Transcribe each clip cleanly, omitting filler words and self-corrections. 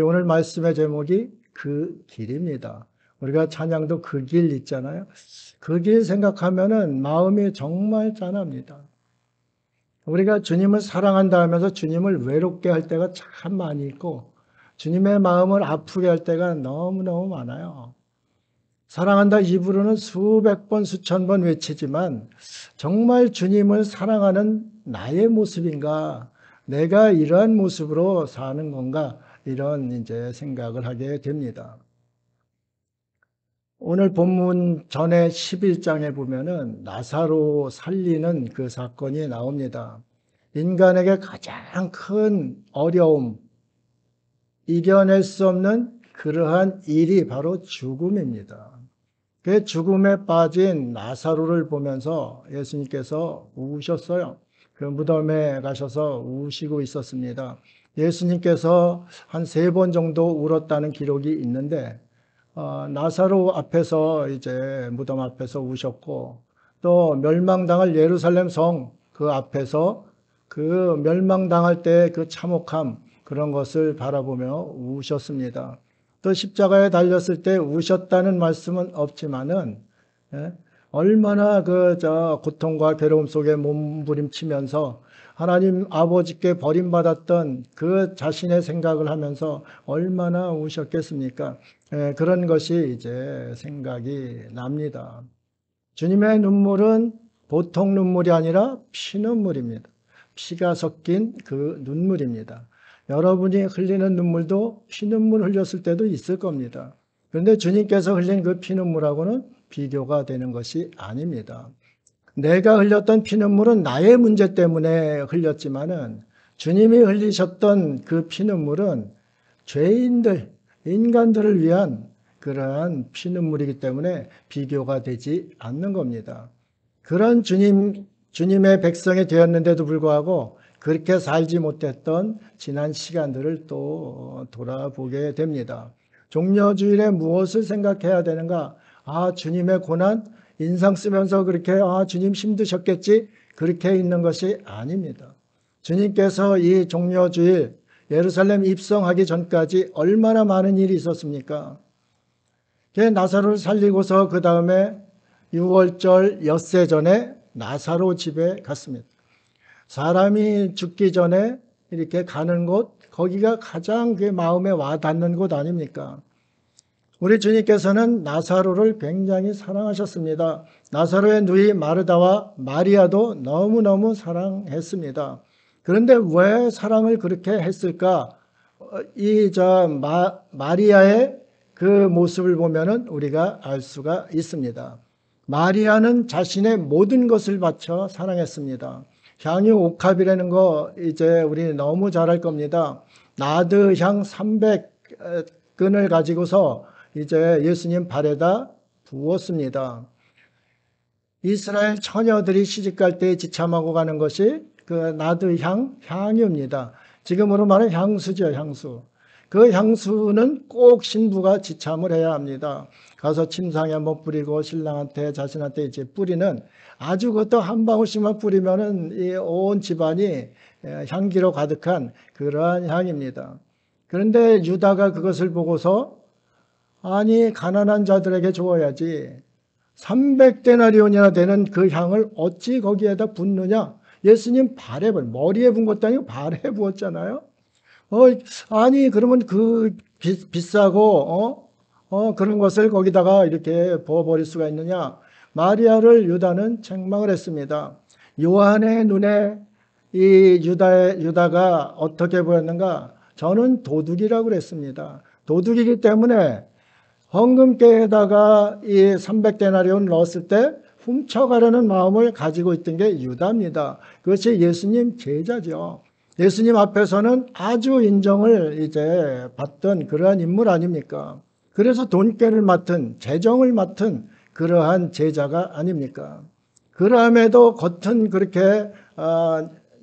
오늘 말씀의 제목이 그 길입니다. 우리가 찬양도 그 길 있잖아요. 그 길 생각하면은 마음이 정말 짠합니다. 우리가 주님을 사랑한다 하면서 주님을 외롭게 할 때가 참 많이 있고 주님의 마음을 아프게 할 때가 너무너무 많아요. 사랑한다 입으로는 수백 번, 수천 번 외치지만 정말 주님을 사랑하는 나의 모습인가? 내가 이러한 모습으로 사는 건가? 이런 이제 생각을 하게 됩니다. 오늘 본문 전에 11장에 보면은 나사로 살리는 그 사건이 나옵니다. 인간에게 가장 큰 어려움, 이겨낼 수 없는 그러한 일이 바로 죽음입니다. 그 죽음에 빠진 나사로를 보면서 예수님께서 우셨어요. 그 무덤에 가셔서 우시고 있었습니다. 예수님께서 한 3번 정도 울었다는 기록이 있는데 나사로 앞에서 이제 무덤 앞에서 우셨고 또 멸망당할 예루살렘 성 그 앞에서 그 멸망당할 때 그 참혹함 그런 것을 바라보며 우셨습니다. 또 십자가에 달렸을 때 우셨다는 말씀은 없지만은 얼마나 고통과 괴로움 속에 몸부림치면서 하나님 아버지께 버림받았던 그 자신의 생각을 하면서 얼마나 우셨겠습니까? 그런 것이 이제 생각이 납니다. 주님의 눈물은 보통 눈물이 아니라 피눈물입니다. 피가 섞인 그 눈물입니다. 여러분이 흘리는 눈물도 피눈물 흘렸을 때도 있을 겁니다. 그런데 주님께서 흘린 그 피눈물하고는 비교가 되는 것이 아닙니다. 내가 흘렸던 피눈물은 나의 문제 때문에 흘렸지만은 주님이 흘리셨던 그 피눈물은 죄인들, 인간들을 위한 그러한 피눈물이기 때문에 비교가 되지 않는 겁니다. 그런 주님의 백성이 되었는데도 불구하고 그렇게 살지 못했던 지난 시간들을 또 돌아보게 됩니다. 종려주일에 무엇을 생각해야 되는가? 주님의 고난, 인상 쓰면서 그렇게 주님 힘드셨겠지? 그렇게 있는 것이 아닙니다. 주님께서 이 종려주일 예루살렘 입성하기 전까지 얼마나 많은 일이 있었습니까? 나사로를 살리고서 그 다음에 6월절 엿새 전에 나사로 집에 갔습니다. 사람이 죽기 전에 이렇게 가는 곳, 거기가 가장 그 마음에 와닿는 곳 아닙니까? 우리 주님께서는 나사로를 굉장히 사랑하셨습니다. 나사로의 누이 마르다와 마리아도 너무너무 사랑했습니다. 그런데 왜 사랑을 그렇게 했을까? 마리아의 그 모습을 보면은 우리가 알 수가 있습니다. 마리아는 자신의 모든 것을 바쳐 사랑했습니다. 향유 옥합이라는 거 이제 우리 너무 잘 알 겁니다. 나드향 300근을 가지고서 이제 예수님 발에다 부었습니다. 이스라엘 처녀들이 시집갈 때 지참하고 가는 것이 그 향유입니다. 지금으로 말하면 향수죠, 향수. 그 향수는 꼭 신부가 지참을 해야 합니다. 가서 침상에 한번 뿌리고 신랑한테 자신한테 이제 뿌리는 아주 그것도 한 방울씩만 뿌리면은 온 집안이 향기로 가득한 그러한 향입니다. 그런데 유다가 그것을 보고서 가난한 자들에게 주어야지 300데나리온이나 되는 그 향을 어찌 거기에다 붓느냐? 예수님 발에 머리에 분 것도 아니고 발에 부었잖아요. 그러면 그 비싸고 그런 것을 거기다가 이렇게 부어버릴 수가 있느냐? 마리아를 유다는 책망을 했습니다. 요한의 눈에 이 유다가 어떻게 보였는가? 저는 도둑이라고 그랬습니다. 도둑이기 때문에 헌금계에다가 이 300데나리온 넣었을 때 훔쳐가려는 마음을 가지고 있던 게 유다입니다. 그것이 예수님 제자죠. 예수님 앞에서는 아주 인정을 이제 받던 그러한 인물 아닙니까? 그래서 돈깨를 맡은, 재정을 맡은 그러한 제자가 아닙니까? 그럼에도 겉은 그렇게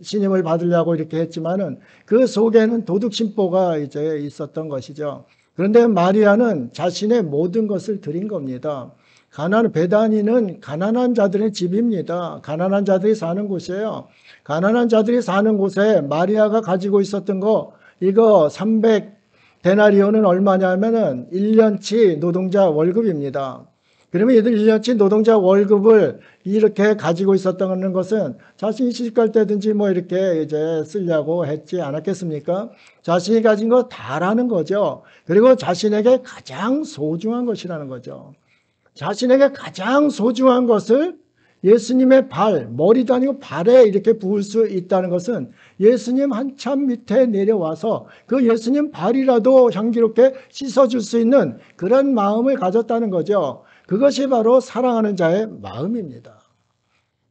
신임을 받으려고 이렇게 했지만은 그 속에는 도둑 심보가 이제 있었던 것이죠. 그런데 마리아는 자신의 모든 것을 드린 겁니다. 베다니는 가난한 자들의 집입니다. 가난한 자들이 사는 곳이에요. 가난한 자들이 사는 곳에 마리아가 가지고 있었던 거, 이거 데나리온은 얼마냐면은 1년치 노동자 월급입니다. 그러면 이들 1년치 노동자 월급을 이렇게 가지고 있었다는 것은 자신이 시집갈 때든지 뭐 이렇게 이제 쓰려고 했지 않았겠습니까? 자신이 가진 거 다라는 거죠. 그리고 자신에게 가장 소중한 것이라는 거죠. 자신에게 가장 소중한 것을 예수님의 발, 머리도 아니고 발에 이렇게 부을 수 있다는 것은 예수님 한참 밑에 내려와서 그 예수님 발이라도 향기롭게 씻어줄 수 있는 그런 마음을 가졌다는 거죠. 그것이 바로 사랑하는 자의 마음입니다.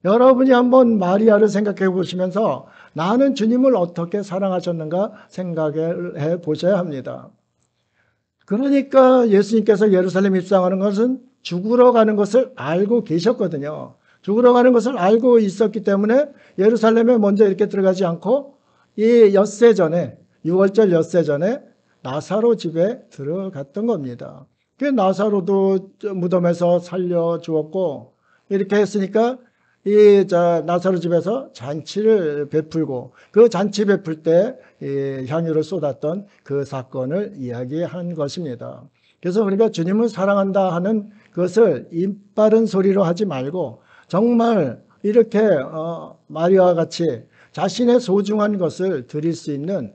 여러분이 한번 마리아를 생각해 보시면서 나는 주님을 어떻게 사랑하셨는가 생각해 보셔야 합니다. 그러니까 예수님께서 예루살렘 입성하는 것은 죽으러 가는 것을 알고 계셨거든요. 죽으러 가는 것을 알고 있었기 때문에 예루살렘에 먼저 이렇게 들어가지 않고 이 엿새 전에, 6월절 엿새 전에 나사로 집에 들어갔던 겁니다. 그 나사로도 무덤에서 살려주었고 이렇게 했으니까 이 나사로 집에서 잔치를 베풀고 그 잔치 베풀 때 향유를 쏟았던 그 사건을 이야기한 것입니다. 그래서 우리가 주님을 사랑한다 하는 것을 입 바른 소리로 하지 말고 정말 이렇게 마리아와 같이 자신의 소중한 것을 드릴 수 있는,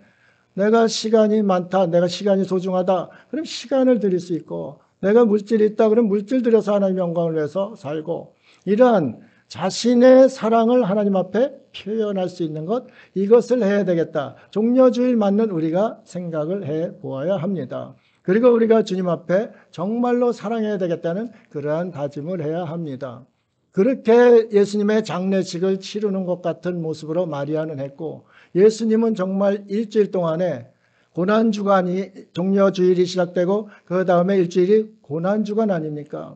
내가 시간이 많다, 내가 시간이 소중하다, 그럼 시간을 드릴 수 있고, 내가 물질이 있다, 그럼 물질 들여서 하나님의 영광을 위해서 살고, 이러한 자신의 사랑을 하나님 앞에 표현할 수 있는 것, 이것을 해야 되겠다. 종려주일 맞는 우리가 생각을 해 보아야 합니다. 그리고 우리가 주님 앞에 정말로 사랑해야 되겠다는 그러한 다짐을 해야 합니다. 그렇게 예수님의 장례식을 치르는 것 같은 모습으로 마리아는 했고, 예수님은 정말 일주일 동안에 고난주간이, 종려주일이 시작되고 그 다음에 일주일이 고난주간 아닙니까?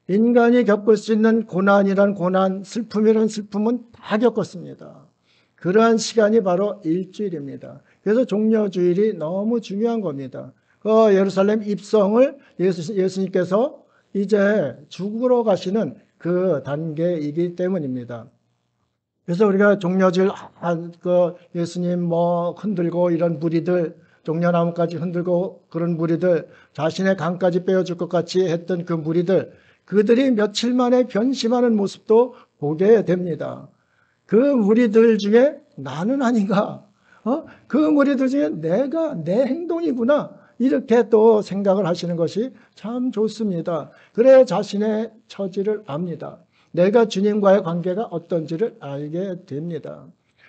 인간이 겪을 수 있는 고난이란 고난, 슬픔이란 슬픔은 다 겪었습니다. 그러한 시간이 바로 일주일입니다. 그래서 종려주일이 너무 중요한 겁니다. 그 예루살렘 입성을 예수님께서 이제 죽으러 가시는 그 단계이기 때문입니다. 그래서 우리가 종려주일 그 예수님 뭐 흔들고 이런 무리들, 종려나무까지 흔들고 그런 무리들, 자신의 강까지 빼어줄 것 같이 했던 그 무리들, 그들이 며칠 만에 변심하는 모습도 보게 됩니다. 그 무리들 중에 나는 아닌가? 그 무리들 중에 내가 내 행동이구나. 이렇게 또 생각을 하시는 것이 참 좋습니다. 그래야 자신의 처지를 압니다. 내가 주님과의 관계가 어떤지를 알게 됩니다.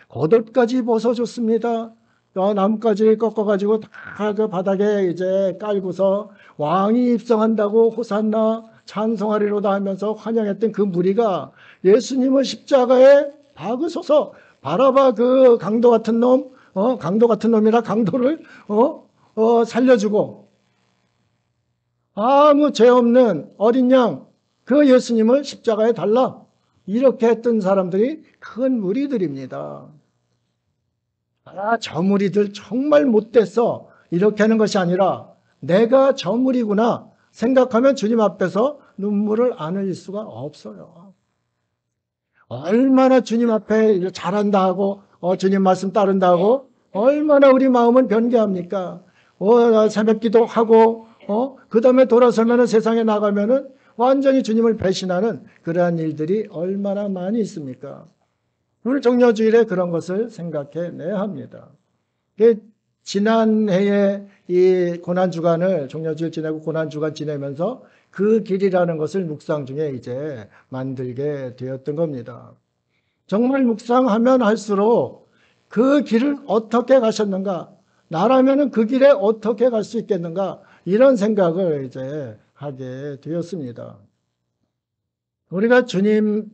겉옷까지 벗어줬습니다. 나뭇가지 꺾어가지고 다 그 바닥에 이제 깔고서 왕이 입성한다고 호산나 찬송하리로다 하면서 환영했던 그 무리가 예수님을 십자가에 박으소서, 바라바 그 강도 같은 놈, 강도 같은 놈이라 강도를 살려주고, 아무 죄 없는 어린 양 그 예수님을 십자가에 달라, 이렇게 했던 사람들이 큰 무리들입니다. 저 무리들 정말 못됐어, 이렇게 하는 것이 아니라 내가 저 무리구나 생각하면 주님 앞에서 눈물을 안 흘릴 수가 없어요. 얼마나 주님 앞에 잘한다 하고 주님 말씀 따른다 하고 얼마나 우리 마음은 변개합니까? 새벽기도 하고 그 다음에 돌아서면 세상에 나가면은 완전히 주님을 배신하는 그러한 일들이 얼마나 많이 있습니까? 우리 종려주일에 그런 것을 생각해내야 합니다. 지난해에 이 고난주간을, 종려주일 지내고 고난주간 지내면서 그 길이라는 것을 묵상 중에 이제 만들게 되었던 겁니다. 정말 묵상하면 할수록 그 길을 어떻게 가셨는가, 나라면은 그 길에 어떻게 갈 수 있겠는가, 이런 생각을 이제 하게 되었습니다. 우리가 주님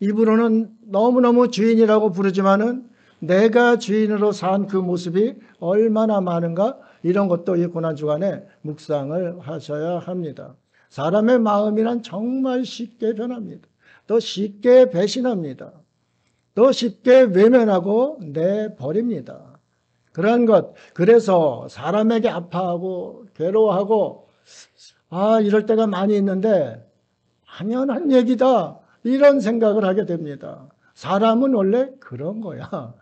입으로는 너무너무 주인이라고 부르지만은 내가 주인으로 산 그 모습이 얼마나 많은가, 이런 것도 이 고난주간에 묵상을 하셔야 합니다. 사람의 마음이란 정말 쉽게 변합니다. 또 쉽게 배신합니다. 또 쉽게 외면하고 내버립니다. 그런 것, 그래서 사람에게 아파하고 괴로워하고 이럴 때가 많이 있는데 당연한 얘기다, 이런 생각을 하게 됩니다. 사람은 원래 그런 거야.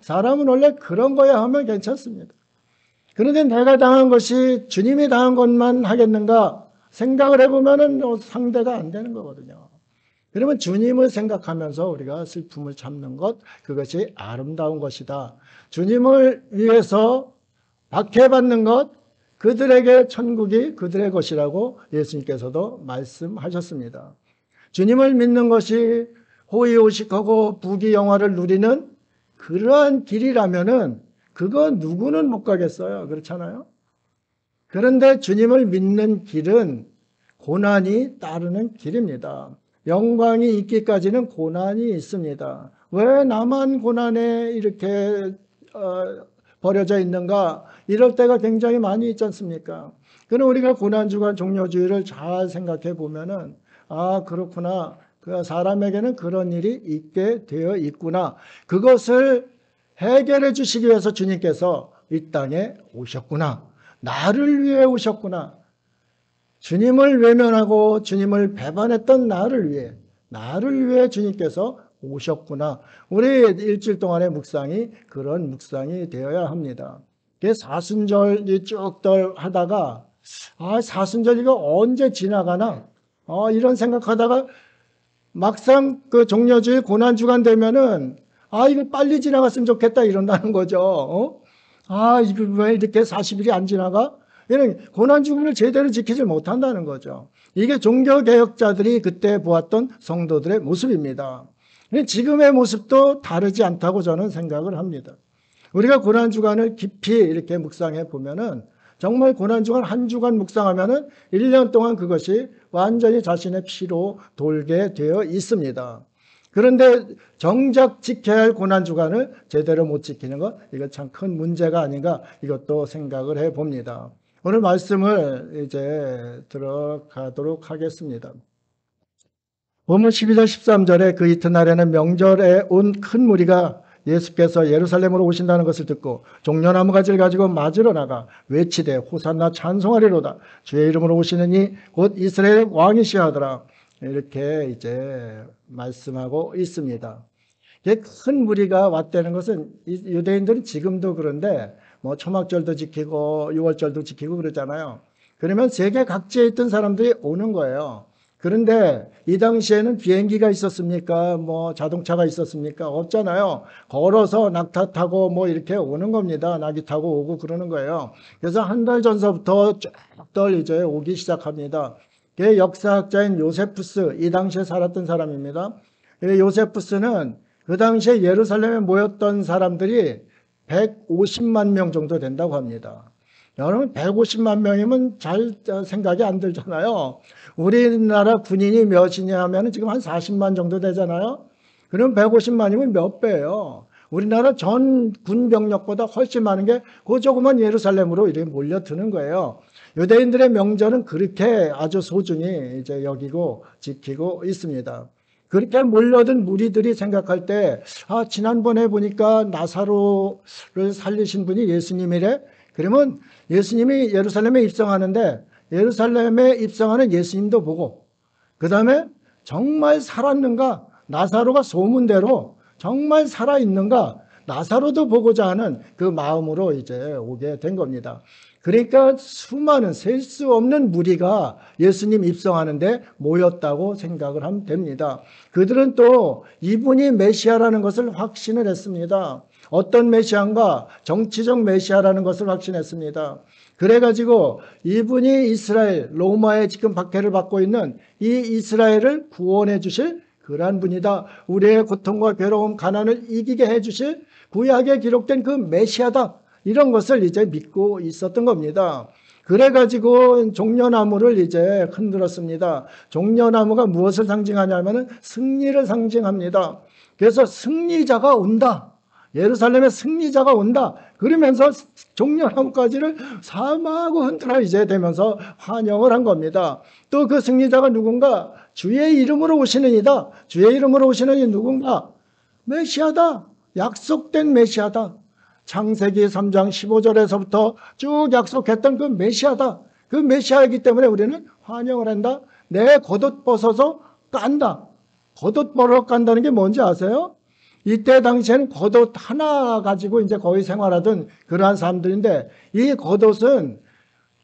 사람은 원래 그런 거야 하면 괜찮습니다. 그런데 내가 당한 것이 주님이 당한 것만 하겠는가 생각을 해보면은 상대가 안 되는 거거든요. 그러면 주님을 생각하면서 우리가 슬픔을 참는 것, 그것이 아름다운 것이다. 주님을 위해서 박해받는 것, 그들에게 천국이 그들의 것이라고 예수님께서도 말씀하셨습니다. 주님을 믿는 것이 호의호식하고 부귀영화를 누리는 그러한 길이라면은 그거 누구는 못 가겠어요. 그렇잖아요? 그런데 주님을 믿는 길은 고난이 따르는 길입니다. 영광이 있기까지는 고난이 있습니다. 왜 나만 고난에 이렇게 버려져 있는가? 이럴 때가 굉장히 많이 있지 않습니까? 그럼 우리가 고난주간 종료주의를 잘 생각해 보면은 아 그렇구나. 그 사람에게는 그런 일이 있게 되어 있구나. 그것을 해결해 주시기 위해서 주님께서 이 땅에 오셨구나. 나를 위해 오셨구나. 주님을 외면하고 주님을 배반했던 나를 위해 주님께서 오셨구나. 우리 일주일 동안의 묵상이 그런 묵상이 되어야 합니다. 사순절이 쭉들 하다가 사순절 이거 언제 지나가나 이런 생각하다가 막상 그 종려주의 고난주간 되면은 이거 빨리 지나갔으면 좋겠다 이런다는 거죠. 이거 왜 이렇게 40일이 안 지나가? 이런 고난주간을 제대로 지키지 못한다는 거죠. 이게 종교개혁자들이 그때 보았던 성도들의 모습입니다. 지금의 모습도 다르지 않다고 저는 생각을 합니다. 우리가 고난주간을 깊이 이렇게 묵상해 보면은 정말 고난주간 한 주간 묵상하면은 1년 동안 그것이 완전히 자신의 피로 돌게 되어 있습니다. 그런데 정작 지켜야 할 고난주간을 제대로 못 지키는 것, 이거 참 큰 문제가 아닌가 이것도 생각을 해 봅니다. 오늘 말씀을 이제 들어가도록 하겠습니다. 본문 12절 13절에 그 이튿날에는 명절에 온 큰 무리가 예수께서 예루살렘으로 오신다는 것을 듣고 종려나무 가지를 가지고 맞으러 나가 외치되 호산나 찬송하리로다. 주의 이름으로 오시는 이 곧 이스라엘 왕이시여 하더라. 이렇게 이제 말씀하고 있습니다. 큰 무리가 왔다는 것은 유대인들은 지금도 그런데 뭐 초막절도 지키고 유월절도 지키고 그러잖아요. 그러면 세계 각지에 있던 사람들이 오는 거예요. 그런데 이 당시에는 비행기가 있었습니까? 뭐 자동차가 있었습니까? 없잖아요. 걸어서 낙타 타고 뭐 이렇게 오는 겁니다. 낙이 타고 오고 그러는 거예요. 그래서 한 달 전서부터 쭉들 이제 오기 시작합니다. 그게 역사학자인 요세푸스, 이 당시에 살았던 사람입니다. 요세푸스는 그 당시에 예루살렘에 모였던 사람들이 150만 명 정도 된다고 합니다. 여러분 150만 명이면 잘 생각이 안 들잖아요. 우리나라 군인이 몇이냐 하면 지금 한 40만 정도 되잖아요. 그럼 150만이면 몇 배예요. 우리나라 전 군병력보다 훨씬 많은 게 그 조그만 예루살렘으로 이렇게 몰려드는 거예요. 유대인들의 명절은 그렇게 아주 소중히 이제 여기고 지키고 있습니다. 그렇게 몰려든 무리들이 생각할 때 지난번에 보니까 나사로를 살리신 분이 예수님이래. 그러면 예수님이 예루살렘에 입성하는데 예루살렘에 입성하는 예수님도 보고 그 다음에 정말 살았는가, 나사로가 소문대로 정말 살아있는가, 나사로도 보고자 하는 그 마음으로 이제 오게 된 겁니다. 그러니까 수많은 셀 수 없는 무리가 예수님 입성하는데 모였다고 생각을 하면 됩니다. 그들은 또 이분이 메시아라는 것을 확신을 했습니다. 어떤 메시아인가? 정치적 메시아라는 것을 확신했습니다. 그래가지고 이분이 이스라엘, 로마에 지금 박해를 받고 있는 이 이스라엘을 구원해 주실 그러한 분이다. 우리의 고통과 괴로움, 가난을 이기게 해 주실 구약에 기록된 그 메시아다. 이런 것을 이제 믿고 있었던 겁니다. 그래가지고 종려나무를 이제 흔들었습니다. 종려나무가 무엇을 상징하냐면은 승리를 상징합니다. 그래서 승리자가 온다. 예루살렘에 승리자가 온다. 그러면서 종려나무까지를 삼하고 흔들어 이제 되면서 환영을 한 겁니다. 또 그 승리자가 누군가? 주의 이름으로 오시는 이다. 주의 이름으로 오시는 이 누군가? 메시아다. 약속된 메시아다. 창세기 3장 15절에서부터 쭉 약속했던 그 메시아다. 그 메시아이기 때문에 우리는 환영을 한다. 내 겉옷 벗어서 깐다. 겉옷 벗어 깐다는 게 뭔지 아세요? 이때 당시에는 겉옷 하나 가지고 이제 거의 생활하던 그러한 사람들인데, 이 겉옷은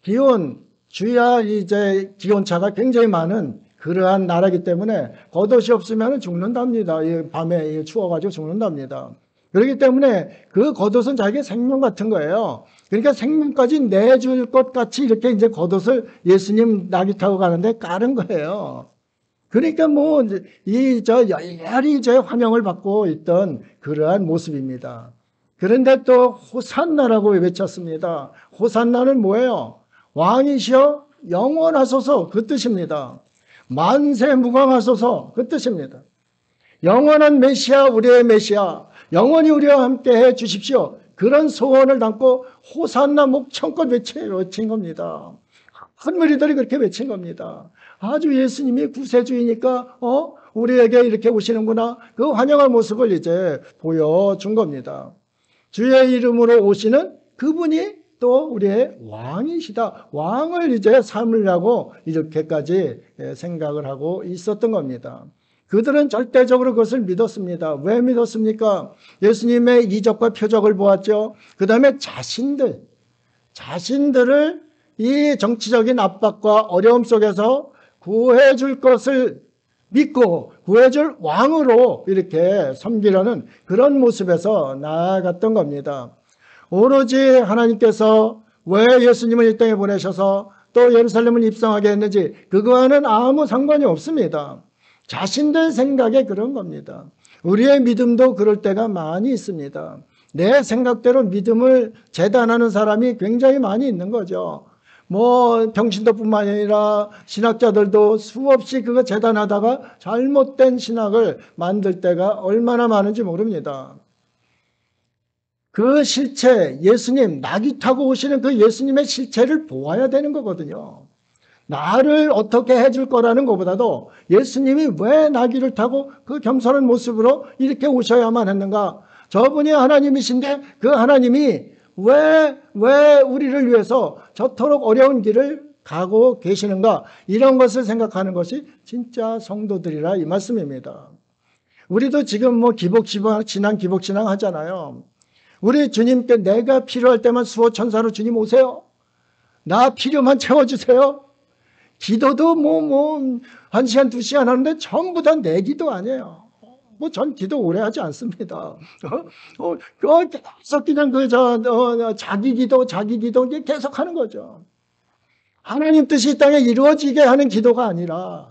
기온, 주야 이제 기온차가 굉장히 많은 그러한 나라이기 때문에 겉옷이 없으면 죽는답니다. 이 밤에 추워가지고 죽는답니다. 그렇기 때문에 그 겉옷은 자기의 생명 같은 거예요. 그러니까 생명까지 내줄 것 같이 이렇게 이제 겉옷을 예수님 낙이 타고 가는데 깔은 거예요. 그러니까 뭐, 열렬히 이제 환영을 받고 있던 그러한 모습입니다. 그런데 또 호산나라고 외쳤습니다. 호산나는 뭐예요? 왕이시여 영원하소서 그 뜻입니다. 만세 무강하소서 그 뜻입니다. 영원한 메시아, 우리의 메시아, 영원히 우리와 함께 해 주십시오. 그런 소원을 담고 호산나 목청껏 외친 겁니다. 큰 무리들이 그렇게 외친 겁니다. 아주 예수님이 구세주이니까 우리에게 이렇게 오시는구나. 그 환영할 모습을 이제 보여준 겁니다. 주의 이름으로 오시는 그분이 또 우리의 왕이시다. 왕을 이제 삼으려고 이렇게까지 생각을 하고 있었던 겁니다. 그들은 절대적으로 그것을 믿었습니다. 왜 믿었습니까? 예수님의 이적과 표적을 보았죠. 그 다음에 자신들을 이 정치적인 압박과 어려움 속에서 구해줄 것을 믿고 구해줄 왕으로 이렇게 섬기려는 그런 모습에서 나아갔던 겁니다. 오로지 하나님께서 왜 예수님을 이 땅에 보내셔서 또 예루살렘을 입성하게 했는지 그거와는 아무 상관이 없습니다. 자신들 생각에 그런 겁니다. 우리의 믿음도 그럴 때가 많이 있습니다. 내 생각대로 믿음을 재단하는 사람이 굉장히 많이 있는 거죠. 뭐 평신도뿐만 아니라 신학자들도 수없이 그거 재단하다가 잘못된 신학을 만들 때가 얼마나 많은지 모릅니다. 그 실체, 예수님, 낙이 타고 오시는 그 예수님의 실체를 보아야 되는 거거든요. 나를 어떻게 해줄 거라는 것보다도 예수님이 왜 나귀를 타고 그 겸손한 모습으로 이렇게 오셔야만 했는가? 저분이 하나님이신데 그 하나님이 왜 우리를 위해서 저토록 어려운 길을 가고 계시는가? 이런 것을 생각하는 것이 진짜 성도들이라 이 말씀입니다. 우리도 지금 뭐 기복신앙 하잖아요. 우리 주님께 내가 필요할 때만 수호천사로 주님 오세요. 나 필요만 채워주세요. 기도도 한 시간, 2시간 하는데 전부 다 내 기도 아니에요. 전 기도 오래 하지 않습니다. 계속 그냥 자기 기도 이게 계속 하는 거죠. 하나님 뜻이 이 땅에 이루어지게 하는 기도가 아니라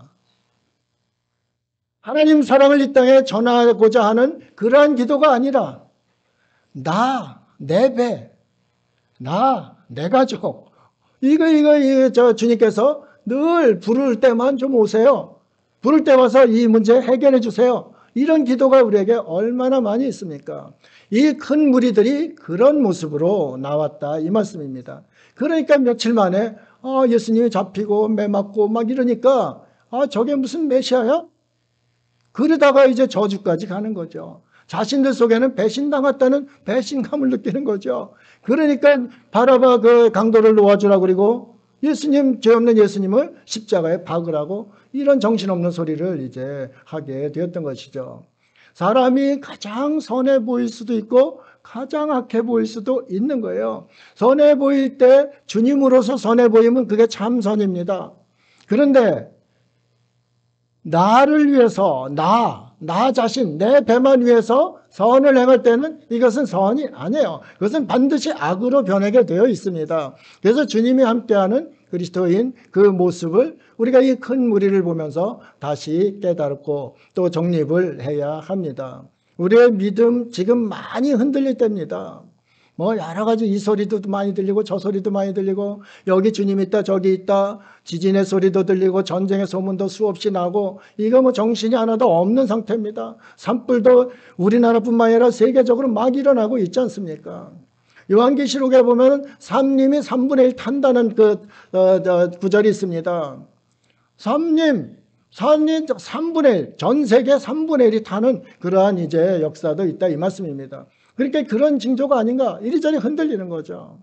하나님 사랑을 이 땅에 전하고자 하는 그러한 기도가 아니라 내 배, 내 가족 이거 주님께서 늘 부를 때만 좀 오세요. 부를 때 와서 이 문제 해결해 주세요. 이런 기도가 우리에게 얼마나 많이 있습니까? 이 큰 무리들이 그런 모습으로 나왔다 이 말씀입니다. 그러니까 며칠 만에 예수님이 잡히고 매 맞고 막 이러니까 저게 무슨 메시아야? 그러다가 이제 저주까지 가는 거죠. 자신들 속에는 배신당했다는 배신감을 느끼는 거죠. 그러니까 바라바 그 강도를 놓아주라고 그리고 예수님, 죄 없는 예수님을 십자가에 박으라고 이런 정신없는 소리를 이제 하게 되었던 것이죠. 사람이 가장 선해 보일 수도 있고 가장 악해 보일 수도 있는 거예요. 선해 보일 때 주님으로서 선해 보이면 그게 참 선입니다. 그런데 나를 위해서 나 자신, 내 배만 위해서 선을 행할 때는 이것은 선이 아니에요. 그것은 반드시 악으로 변하게 되어 있습니다. 그래서 주님이 함께하는 그리스도인 그 모습을 우리가 이 큰 무리를 보면서 다시 깨닫고 또 정립을 해야 합니다. 우리의 믿음 지금 많이 흔들릴 때입니다. 여러 가지 이 소리도 많이 들리고 저 소리도 많이 들리고 여기 주님 있다 저기 있다 지진의 소리도 들리고 전쟁의 소문도 수없이 나고 이거 정신이 하나도 없는 상태입니다. 산불도 우리나라뿐만 아니라 세계적으로 막 일어나고 있지 않습니까? 요한계시록에 보면 삼님이 3분의 1 탄다는 구절이 있습니다. 삼님 3분의 1, 전 세계 3분의 1이 타는 그러한 이제 역사도 있다 이 말씀입니다. 그러니까 그런 징조가 아닌가 이리저리 흔들리는 거죠.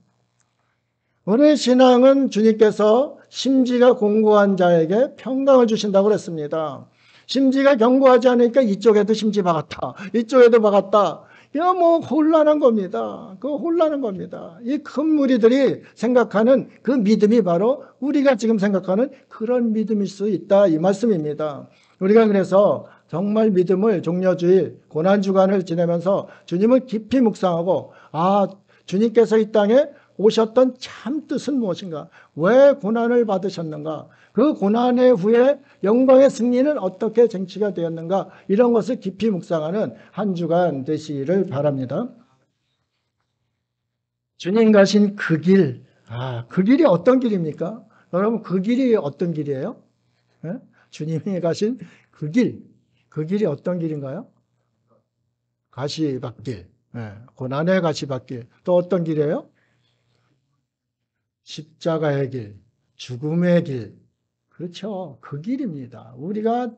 우리의 신앙은 주님께서 심지가 공고한 자에게 평강을 주신다고 그랬습니다. 심지가 견고하지 않으니까 이쪽에도 심지 박았다. 이쪽에도 박았다. 야, 뭐 혼란한 겁니다. 그 혼란한 겁니다. 이 큰 무리들이 생각하는 그 믿음이 바로 우리가 지금 생각하는 그런 믿음일 수 있다 이 말씀입니다. 우리가 그래서 정말 믿음을 종려주일 고난주간을 지내면서 주님을 깊이 묵상하고 주님께서 이 땅에 오셨던 참 뜻은 무엇인가? 왜 고난을 받으셨는가? 그 고난의 후에 영광의 승리는 어떻게 쟁취가 되었는가? 이런 것을 깊이 묵상하는 한 주간 되시기를 바랍니다. 주님 가신 그 길, 그 길이 어떤 길입니까? 여러분, 그 길이 어떤 길이에요? 예? 주님이 가신 그 길이 어떤 길인가요? 가시밭길, 고난의 가시밭길. 또 어떤 길이에요? 십자가의 길, 죽음의 길. 그렇죠. 그 길입니다. 우리가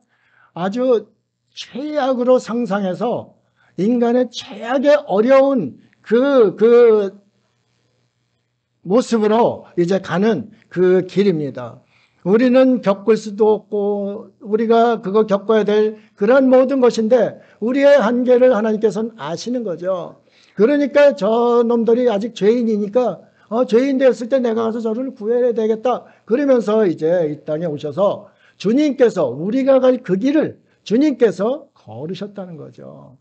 아주 최악으로 상상해서 인간의 최악의 어려운 그 모습으로 이제 가는 그 길입니다. 우리는 겪을 수도 없고 우리가 그거 겪어야 될 그런 모든 것인데 우리의 한계를 하나님께서는 아시는 거죠. 그러니까 저 놈들이 아직 죄인이니까 죄인 되었을 때 내가 가서 저를 구해야 되겠다. 그러면서 이제 이 땅에 오셔서 주님께서 우리가 갈 그 길을 주님께서 걸으셨다는 거죠.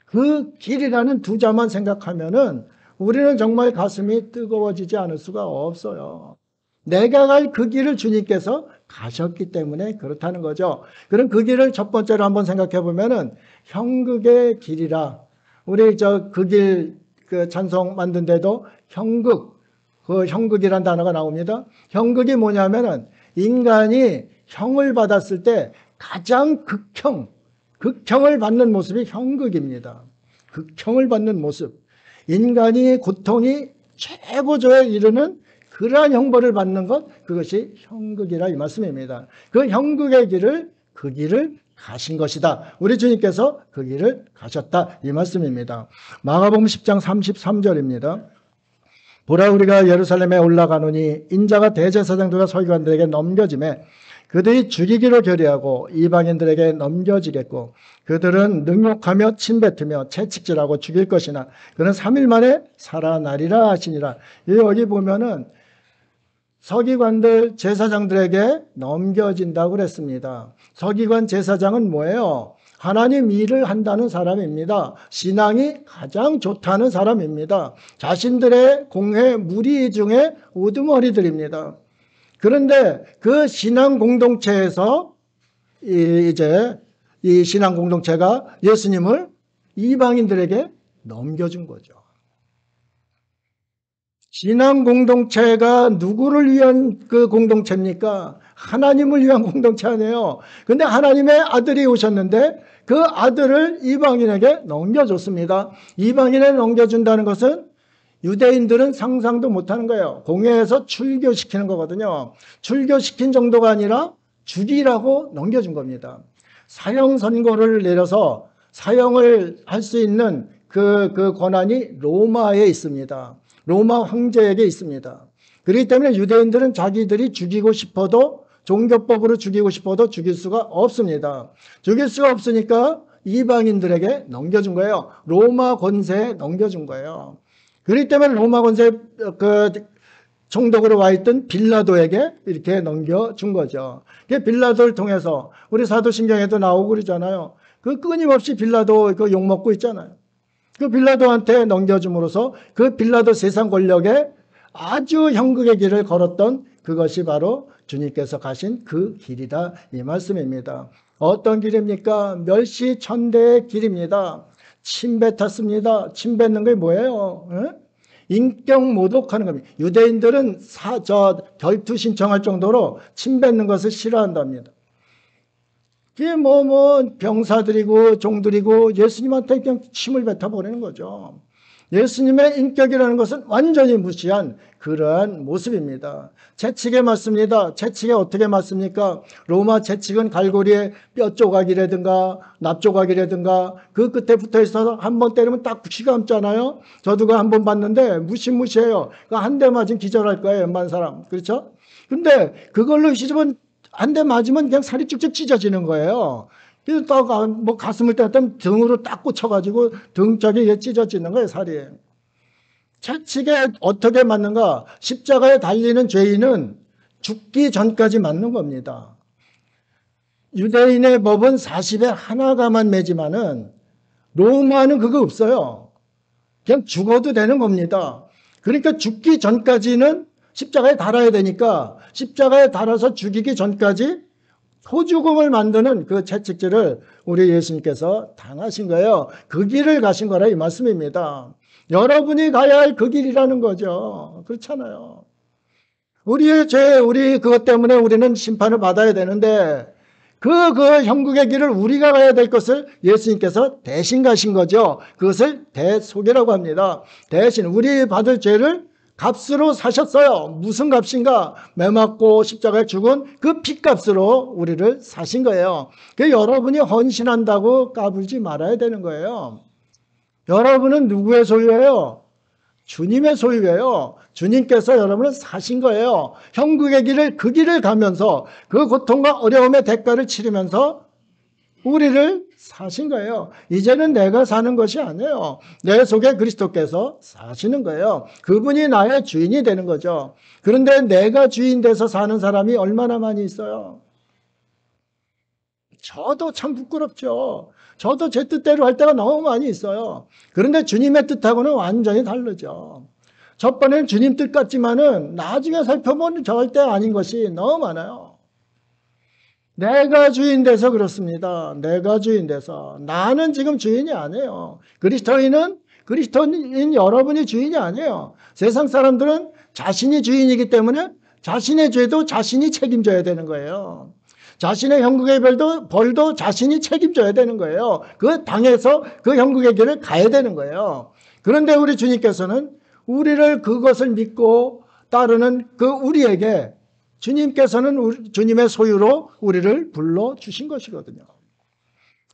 그 길이라는 두 자만 생각하면은 우리는 정말 가슴이 뜨거워지지 않을 수가 없어요. 내가 갈 그 길을 주님께서 가셨기 때문에 그렇다는 거죠. 그럼 그 길을 첫 번째로 한번 생각해 보면은 형극의 길이라. 우리 그 길 그 찬송 만든 데도 그 형극이란 단어가 나옵니다. 형극이 뭐냐면은 인간이 형을 받았을 때 가장 극형을 받는 모습이 형극입니다. 극형을 받는 모습. 인간이 고통이 최고조에 이르는 그러한 형벌을 받는 것, 그것이 형극이라 이 말씀입니다. 그 형극의 길을, 그 길을 가신 것이다. 우리 주님께서 그 길을 가셨다 이 말씀입니다. 마가복음 10장 33절입니다. 보라, 우리가 예루살렘에 올라가노니 인자가 대제사장들과 서기관들에게 넘겨지매 그들이 죽이기로 결의하고 이방인들에게 넘겨지겠고 그들은 능욕하며 침뱉으며 채찍질하고 죽일 것이나 그는 3일 만에 살아나리라 하시니라. 여기 보면은 서기관들 제사장들에게 넘겨진다고 그랬습니다. 서기관 제사장은 뭐예요? 하나님 일을 한다는 사람입니다. 신앙이 가장 좋다는 사람입니다. 자신들의 공회 무리 중에 우두머리들입니다. 그런데 그 신앙 공동체에서 이제 이 신앙 공동체가 예수님을 이방인들에게 넘겨준 거죠. 신앙 공동체가 누구를 위한 그 공동체입니까? 하나님을 위한 공동체 아니에요. 근데 하나님의 아들이 오셨는데 그 아들을 이방인에게 넘겨줬습니다. 이방인에 넘겨준다는 것은 유대인들은 상상도 못하는 거예요. 공회에서 출교시키는 거거든요. 출교시킨 정도가 아니라 죽이라고 넘겨준 겁니다. 사형 선고를 내려서 사형을 할 수 있는 그 권한이 로마에 있습니다. 로마 황제에게 있습니다. 그렇기 때문에 유대인들은 자기들이 죽이고 싶어도 종교법으로 죽이고 싶어도 죽일 수가 없습니다. 죽일 수가 없으니까 이방인들에게 넘겨준 거예요. 로마 권세에 넘겨준 거예요. 그렇기 때문에 로마 권세 그 총독으로 와 있던 빌라도에게 이렇게 넘겨준 거죠. 그 빌라도를 통해서 우리 사도신경에도 나오고 그러잖아요. 그 끊임없이 빌라도 그 욕먹고 있잖아요. 그 빌라도한테 넘겨줌으로써 그 빌라도 세상 권력에 아주 형극의 길을 걸었던 그것이 바로 주님께서 가신 그 길이다 이 말씀입니다. 어떤 길입니까? 멸시천대의 길입니다. 침 뱉었습니다. 침 뱉는 게 뭐예요? 인격 모독하는 겁니다. 유대인들은 결투 신청할 정도로 침 뱉는 것을 싫어한답니다. 그게 병사들이고 종들이고 예수님한테 그냥 침을 뱉어버리는 거죠. 예수님의 인격이라는 것은 완전히 무시한 그러한 모습입니다. 채찍에 맞습니다. 채찍에 어떻게 맞습니까? 로마 채찍은 갈고리에 뼈 조각이라든가 납 조각이라든가 그 끝에 붙어 있어서 한 번 때리면 딱 붙이가 감잖아요. 저도 그 한 번 봤는데 무시무시해요. 한 대 맞으면 기절할 거예요. 웬만한 사람. 그렇죠? 근데 그걸로 시집은 한 대 맞으면 그냥 살이 쭉쭉 찢어지는 거예요. 뭐 가슴을 때렸다면 등으로 딱 꽂혀가지고 등 쪽에 찢어지는 거예요, 살이. 채찍에 어떻게 맞는가? 십자가에 달리는 죄인은 죽기 전까지 맞는 겁니다. 유대인의 법은 40에 하나가만 매지만은 로마는 그거 없어요. 그냥 죽어도 되는 겁니다. 그러니까 죽기 전까지는 십자가에 달아야 되니까 십자가에 달아서 죽이기 전까지 소죽음을 만드는 그 채찍질을 우리 예수님께서 당하신 거예요. 그 길을 가신 거라 이 말씀입니다. 여러분이 가야 할 그 길이라는 거죠. 그렇잖아요. 우리의 죄, 우리 그것 때문에 우리는 심판을 받아야 되는데 그 형국의 길을 우리가 가야 될 것을 예수님께서 대신 가신 거죠. 그것을 대속이라고 합니다. 대신 우리 받을 죄를 값으로 사셨어요. 무슨 값인가? 매 맞고 십자가에 죽은 그 피값으로 우리를 사신 거예요. 그 여러분이 헌신한다고 까불지 말아야 되는 거예요. 여러분은 누구의 소유예요? 주님의 소유예요. 주님께서 여러분을 사신 거예요. 형국의 길을, 그 길을 가면서 그 고통과 어려움의 대가를 치르면서 우리를 사신 거예요. 이제는 내가 사는 것이 아니에요. 내 속에 그리스도께서 사시는 거예요. 그분이 나의 주인이 되는 거죠. 그런데 내가 주인 돼서 사는 사람이 얼마나 많이 있어요? 저도 참 부끄럽죠. 저도 제 뜻대로 할 때가 너무 많이 있어요. 그런데 주님의 뜻하고는 완전히 다르죠. 첫 번에는 주님 뜻 같지만은 나중에 살펴보면 절대 아닌 것이 너무 많아요. 내가 주인 돼서 그렇습니다. 내가 주인 돼서. 나는 지금 주인이 아니에요. 그리스도인 여러분이 주인이 아니에요. 세상 사람들은 자신이 주인이기 때문에 자신의 죄도 자신이 책임져야 되는 거예요. 자신의 형국의 벌도 자신이 책임져야 되는 거예요. 그 당해서 그 형국의 길을 가야 되는 거예요. 그런데 우리 주님께서는 우리를 그것을 믿고 따르는 그 우리에게 주님께서는 주님의 소유로 우리를 불러주신 것이거든요.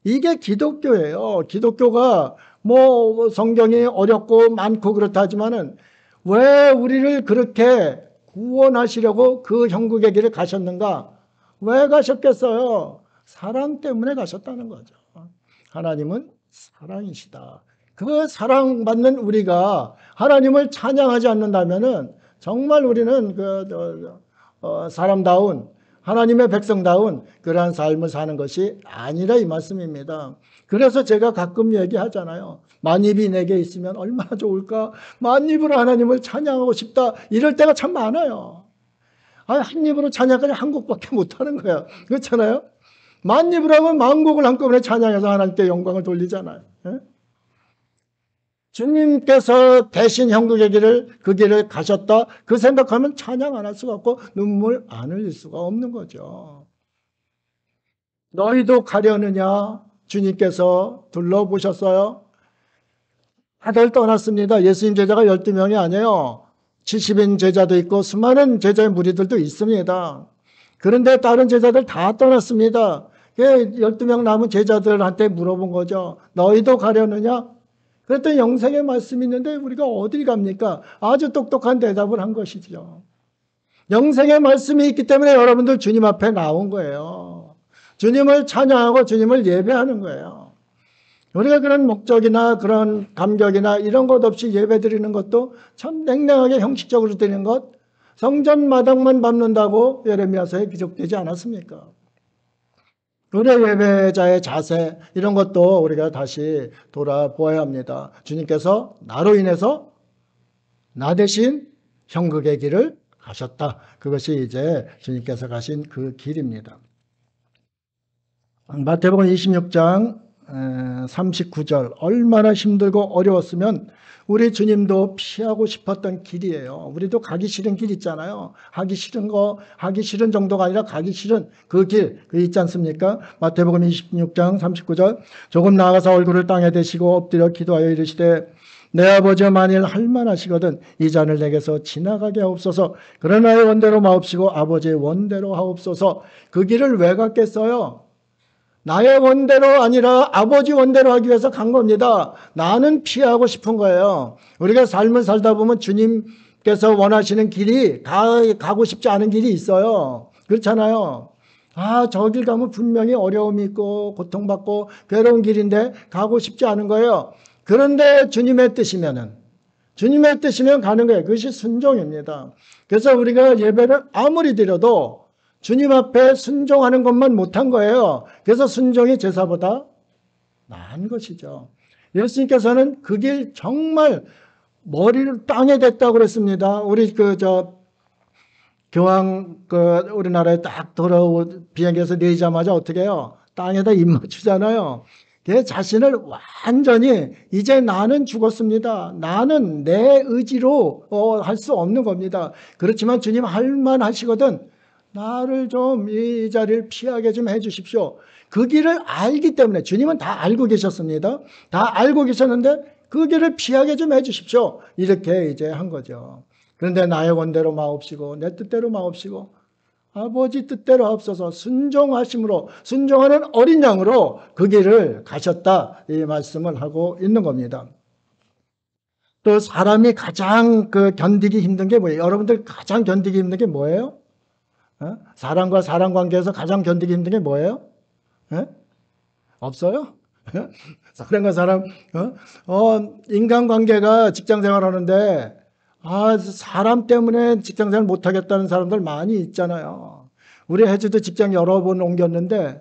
이게 기독교예요. 기독교가 뭐 성경이 어렵고 많고 그렇다 하지만은 왜 우리를 그렇게 구원하시려고 그 형국의 길을 가셨는가? 왜 가셨겠어요? 사랑 때문에 가셨다는 거죠. 하나님은 사랑이시다. 그 사랑받는 우리가 하나님을 찬양하지 않는다면은 정말 우리는 사람다운 하나님의 백성다운 그러한 삶을 사는 것이 아니라 이 말씀입니다. 그래서 제가 가끔 얘기하잖아요. 만입이 내게 있으면 얼마나 좋을까? 만입으로 하나님을 찬양하고 싶다. 이럴 때가 참 많아요. 한 입으로 찬양까지 한 곡밖에 못하는 거야. 그렇잖아요? 만입으로 하면 만곡을 한꺼번에 찬양해서 하나님께 영광을 돌리잖아요. 예? 주님께서 대신 형국의 길을, 그 길을 가셨다. 그 생각하면 찬양 안 할 수가 없고 눈물 안 흘릴 수가 없는 거죠. 너희도 가려느냐? 주님께서 둘러보셨어요? 다들 떠났습니다. 예수님 제자가 12명이 아니에요. 70인 제자도 있고 수많은 제자의 무리들도 있습니다. 그런데 다른 제자들 다 떠났습니다. 12명 남은 제자들한테 물어본 거죠. 너희도 가려느냐? 그랬더니 영생의 말씀이 있는데 우리가 어딜 갑니까? 아주 똑똑한 대답을 한 것이죠. 영생의 말씀이 있기 때문에 여러분들 주님 앞에 나온 거예요. 주님을 찬양하고 주님을 예배하는 거예요. 우리가 그런 목적이나 그런 감격이나 이런 것 없이 예배 드리는 것도 참 냉랭하게 형식적으로 드리는 것, 성전 마당만 밟는다고 예레미야서에 기록되지 않았습니까? 우리 예배자의 자세 이런 것도 우리가 다시 돌아보아야 합니다. 주님께서 나로 인해서 나 대신 형국의 길을 가셨다. 그것이 이제 주님께서 가신 그 길입니다. 마태복음 26장 39절 얼마나 힘들고 어려웠으면 우리 주님도 피하고 싶었던 길이에요. 우리도 가기 싫은 길 있잖아요. 하기 싫은 정도가 아니라 가기 싫은 그 길, 그 있지 않습니까? 마태복음 26장 39절 조금 나아가서 얼굴을 땅에 대시고 엎드려 기도하여 이르시되 내 아버지여 만일 할만하시거든 이 잔을 내게서 지나가게 하옵소서. 그러나 나의 원대로 마옵시고 아버지의 원대로 하옵소서. 그 길을 왜 갔겠어요? 나의 원대로 아니라 아버지 원대로 하기 위해서 간 겁니다. 나는 피하고 싶은 거예요. 우리가 삶을 살다 보면 주님께서 원하시는 길이 가고 싶지 않은 길이 있어요. 그렇잖아요. 저 길 가면 분명히 어려움이 있고 고통받고 괴로운 길인데 가고 싶지 않은 거예요. 그런데 주님의 뜻이면 가는 거예요. 그것이 순종입니다. 그래서 우리가 예배를 아무리 드려도 주님 앞에 순종하는 것만 못한 거예요. 그래서 순종이 제사보다 나은 것이죠. 예수님께서는 그 길 정말 머리를 땅에 댔다고 그랬습니다. 우리 교황 우리나라에 딱 비행기에서 내리자마자 어떻게 해요? 땅에다 입 맞추잖아요. 그 자신을 완전히 이제 나는 죽었습니다. 나는 내 의지로 할 수 없는 겁니다. 그렇지만 주님 할 만하시거든. 나를 좀 이 자리를 피하게 좀 해주십시오. 그 길을 알기 때문에 주님은 다 알고 계셨습니다. 다 알고 계셨는데 그 길을 피하게 좀 해주십시오. 이렇게 이제 한 거죠. 그런데 나의 원대로 마옵시고 내 뜻대로 마옵시고 아버지 뜻대로 하옵소서 순종하심으로 순종하는 어린 양으로 그 길을 가셨다 이 말씀을 하고 있는 겁니다. 또 사람이 가장 견디기 힘든 게 뭐예요? 여러분들 가장 견디기 힘든 게 뭐예요? 사람과 사람 관계에서 가장 견디기 힘든 게 뭐예요? 없어요? 사람과 사람 인간관계가 직장생활하는데 사람 때문에 직장생활 못하겠다는 사람들 많이 있잖아요. 우리 혜주도 직장 여러 번 옮겼는데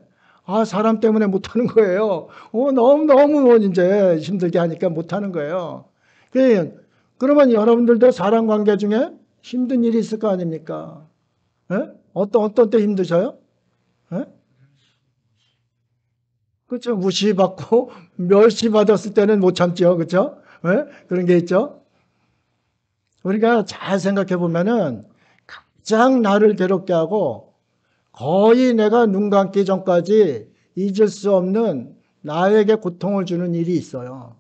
사람 때문에 못하는 거예요. 너무 이제 힘들게 하니까 못하는 거예요. 그러면 여러분들도 사람 관계 중에 힘든 일이 있을 거 아닙니까? 어떤 때 힘드셔요? 그렇죠. 무시받고 멸시받았을 때는 못 참죠. 그렇죠? 그런 게 있죠. 우리가 잘 생각해 보면은 가장 나를 괴롭게 하고 거의 내가 눈 감기 전까지 잊을 수 없는 나에게 고통을 주는 일이 있어요.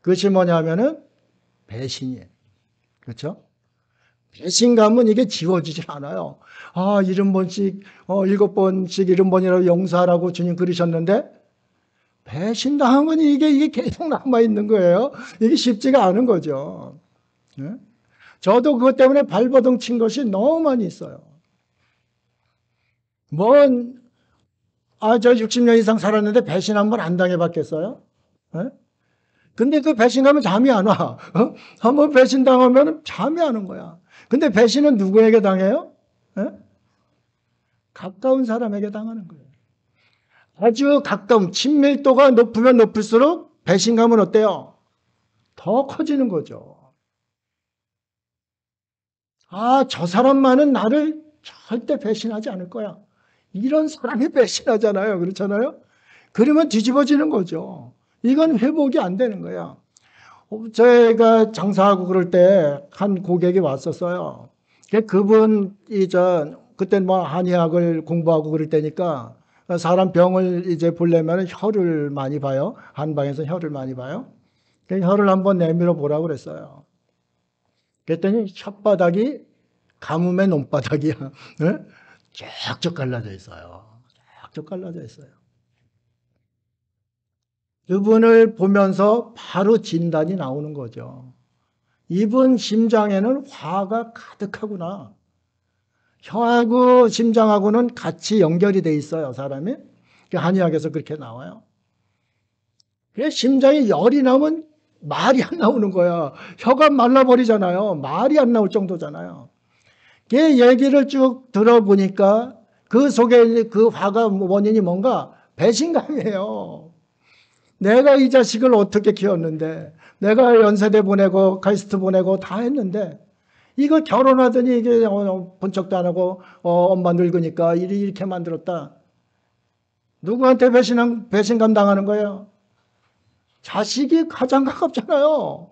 그것이 뭐냐면은 배신이에요. 그렇죠? 배신감은 이게 지워지질 않아요. 70번씩, 7번씩 70번이라고 용서하라고 주님 그러셨는데 배신당한 건 이게 계속 남아있는 거예요. 이게 쉽지가 않은 거죠. 저도 그것 때문에 발버둥 친 것이 너무 많이 있어요. 저 60년 이상 살았는데 배신 한 번 안 당해봤겠어요? 근데 그 배신감은 잠이 안 와. 한번 배신당하면 잠이 안 온 거야. 근데 배신은 누구에게 당해요? 가까운 사람에게 당하는 거예요. 아주 가까운 친밀도가 높으면 높을수록 배신감은 어때요? 더 커지는 거죠. 저 사람만은 나를 절대 배신하지 않을 거야. 이런 사람이 배신하잖아요. 그렇잖아요? 그러면 뒤집어지는 거죠. 이건 회복이 안 되는 거야. 제가 장사하고 그럴 때 한 고객이 왔었어요. 그때 한의학을 공부하고 그럴 때니까 사람 병을 이제 보려면 혀를 많이 봐요. 한방에서 혀를 많이 봐요. 혀를 한번 내밀어 보라고 그랬어요. 그랬더니 혓바닥이 가뭄의 논바닥이야. 쫙쫙 갈라져 있어요. 쫙쫙 갈라져 있어요. 그분을 보면서 바로 진단이 나오는 거죠. 이분 심장에는 화가 가득하구나. 혀하고 심장하고는 같이 연결이 돼 있어요, 사람이. 한의학에서 그렇게 나와요. 심장에 열이 나면 말이 안 나오는 거야. 혀가 말라버리잖아요. 말이 안 나올 정도잖아요. 그 얘기를 쭉 들어보니까 그 속에 그 화가 원인이 뭔가 배신감이에요. 내가 이 자식을 어떻게 키웠는데, 내가 연세대 보내고 카이스트 보내고 다 했는데 이거 결혼하더니 이게 본척도 안 하고 엄마 늙으니까 이렇게 만들었다. 누구한테 배신감 당하는 거예요? 자식이 가장 가깝잖아요.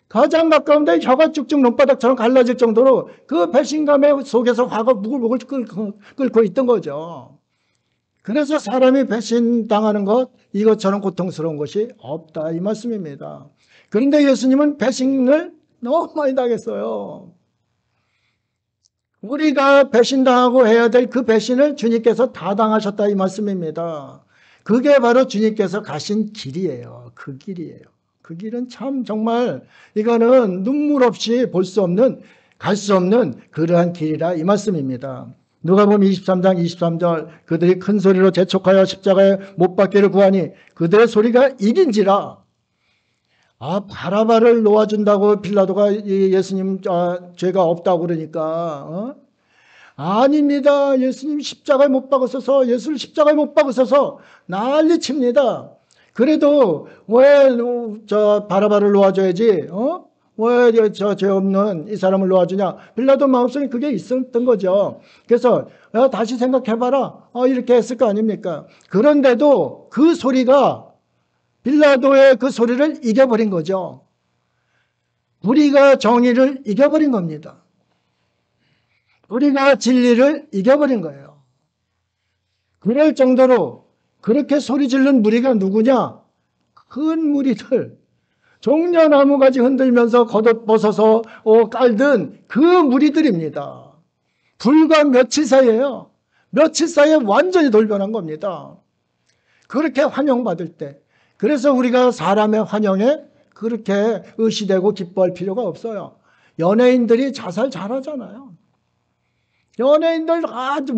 가장 가까운데 혀가 쭉쭉 논바닥처럼 갈라질 정도로 그 배신감의 속에서 화가 무글무글 끓고 있던 거죠. 그래서 사람이 배신당하는 것, 이것처럼 고통스러운 것이 없다 이 말씀입니다. 그런데 예수님은 배신을 너무 많이 당했어요. 우리가 배신당하고 해야 될 그 배신을 주님께서 다 당하셨다 이 말씀입니다. 그게 바로 주님께서 가신 길이에요. 그 길이에요. 그 길은 참 정말 이거는 눈물 없이 볼 수 없는, 갈 수 없는 그러한 길이라 이 말씀입니다. 누가복음 23장 23절 그들이 큰 소리로 재촉하여 십자가에 못 박기를 구하니 그들의 소리가 이긴지라. 바라바를 놓아준다고 빌라도가 예수님 죄가 없다고 그러니까 아닙니다. 예수님 십자가에 못 박으셔서, 예수를 십자가에 못 박으셔서 난리 칩니다. 그래도 왜 바라바를 놓아줘야지? 왜 죄 없는 이 사람을 놓아주냐? 빌라도 마음속에 그게 있었던 거죠. 그래서 다시 생각해봐라. 이렇게 했을 거 아닙니까? 그런데도 그 소리가 빌라도의 그 소리를 이겨버린 거죠. 우리가 정의를 이겨버린 겁니다. 우리가 진리를 이겨버린 거예요. 그럴 정도로 그렇게 소리 지른 무리가 누구냐? 큰 무리들, 종려나무가지 흔들면서 겉옷 벗어서 깔던 그 무리들입니다. 불과 며칠 사이에요. 며칠 사이에 완전히 돌변한 겁니다. 그렇게 환영받을 때. 그래서 우리가 사람의 환영에 그렇게 의시되고 기뻐할 필요가 없어요. 연예인들이 자살 잘하잖아요. 연예인들 아주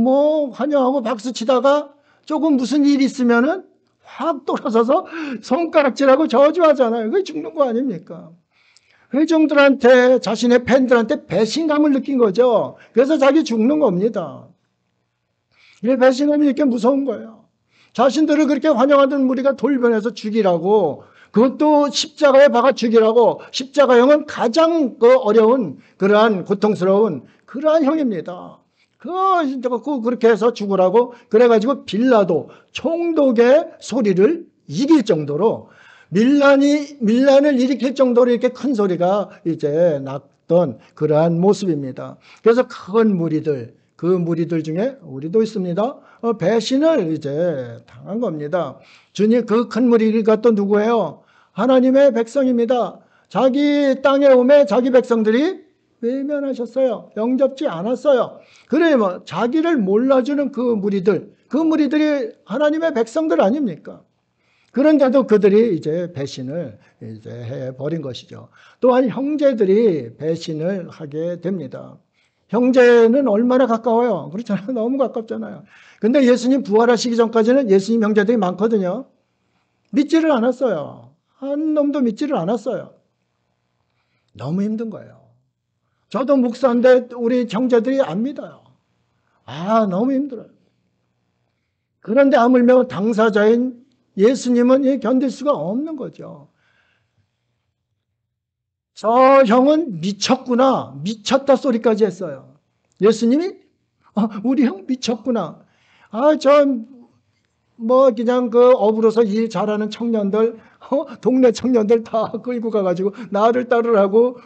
환영하고 박수 치다가 조금 무슨 일이 있으면은 확 돌아서서 손가락질하고 저주하잖아요. 그게 죽는 거 아닙니까? 회중들한테, 자신의 팬들한테 배신감을 느낀 거죠. 그래서 자기 죽는 겁니다. 이 배신감이 이렇게 무서운 거예요. 자신들을 그렇게 환영하던 무리가 돌변해서 죽이라고, 그것도 십자가에 박아 죽이라고. 십자가형은 가장 어려운, 그러한 고통스러운 그러한 형입니다. 그렇게 해서 죽으라고 그래가지고 빌라도 총독의 소리를 이길 정도로 밀란을 일으킬 정도로 이렇게 큰 소리가 이제 났던 그러한 모습입니다. 그래서 큰 무리들, 그 무리들 중에 우리도 있습니다. 배신을 이제 당한 겁니다. 주님, 그 큰 무리가 또 누구예요? 하나님의 백성입니다. 자기 땅에 오매 자기 백성들이 외면하셨어요. 영접지 않았어요. 그래 자기를 몰라주는 그 무리들이 하나님의 백성들 아닙니까? 그런데도 그들이 이제 배신을 이제 해버린 것이죠. 또한 형제들이 배신을 하게 됩니다. 형제는 얼마나 가까워요? 그렇잖아요. 너무 가깝잖아요. 근데 예수님 부활하시기 전까지는 예수님 형제들이 많거든요. 믿지를 않았어요. 한 놈도 믿지를 않았어요. 너무 힘든 거예요. 저도 목사인데 우리 형제들이 안 믿어요. 너무 힘들어요. 그런데 하물며 당사자인 예수님은 견딜 수가 없는 거죠. 저 형은 미쳤구나, 미쳤다 소리까지 했어요. 예수님이 우리 형 미쳤구나. 그냥 업으로서 일 잘하는 청년들, 동네 청년들 다 끌고 가가지고 나를 따르라고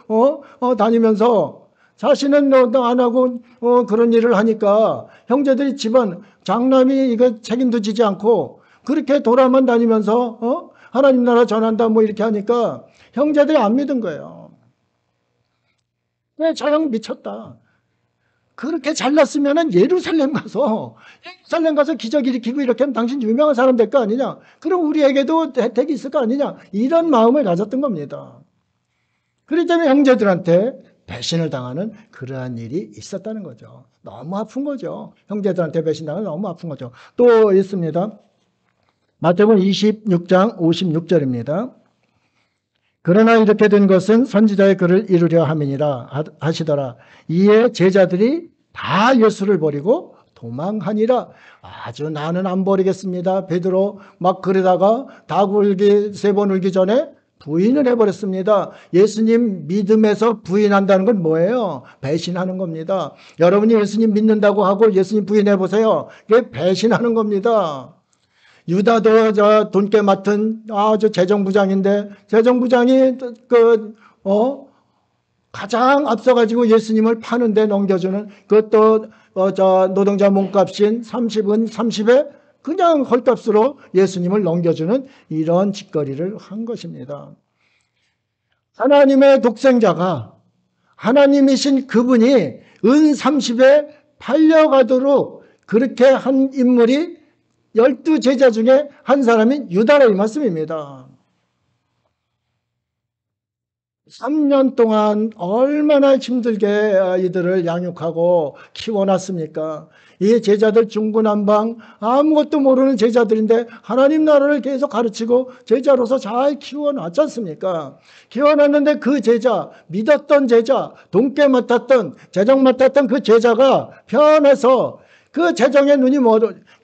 다니면서 자신은 안 하고 그런 일을 하니까 형제들이 집안 장남이 이거 책임도 지지 않고 그렇게 돌아만 다니면서 하나님 나라 전한다 이렇게 하니까 형제들이 안 믿은 거예요. 저 형 미쳤다. 그렇게 잘났으면 예루살렘 가서 기적 일으키고 이렇게 하면 당신 유명한 사람 될 거 아니냐? 그럼 우리에게도 혜택이 있을 거 아니냐? 이런 마음을 가졌던 겁니다. 그렇기 때문에 형제들한테 배신을 당하는 그러한 일이 있었다는 거죠. 너무 아픈 거죠. 형제들한테 배신당하는 너무 아픈 거죠. 또 있습니다. 마태복음 26장 56절입니다. 그러나 이렇게 된 것은 선지자의 글을 이루려 함이니라 하시더라. 이에 제자들이 다 예수를 버리고 도망하니라. 나는 안 버리겠습니다. 베드로 막 그러다가 닭 울기 3번 울기 전에 부인을 해버렸습니다. 예수님 믿음에서 부인한다는 건 뭐예요? 배신하는 겁니다. 여러분이 예수님 믿는다고 하고 예수님 부인해보세요. 그게 배신하는 겁니다. 유다도 돈깨 맡은 재정부장인데 재정부장이 가장 앞서가지고 예수님을 파는데 넘겨주는 그것도 노동자 몸값인 30은 30에 그냥 헐값으로 예수님을 넘겨주는 이런 짓거리를 한 것입니다. 하나님의 독생자가 하나님이신 그분이 은 30에 팔려가도록 그렇게 한 인물이 12제자 중에 한 사람인 유다라 이 말씀입니다. 3년 동안 얼마나 힘들게 이들을 양육하고 키워놨습니까? 이 제자들 중구난방 아무것도 모르는 제자들인데 하나님 나라를 계속 가르치고 제자로서 잘 키워놨지 않습니까? 키워놨는데 그 제자, 믿었던 제자, 돈깨 맡았던, 재정 맡았던 그 제자가 변해서 그 재정의 눈이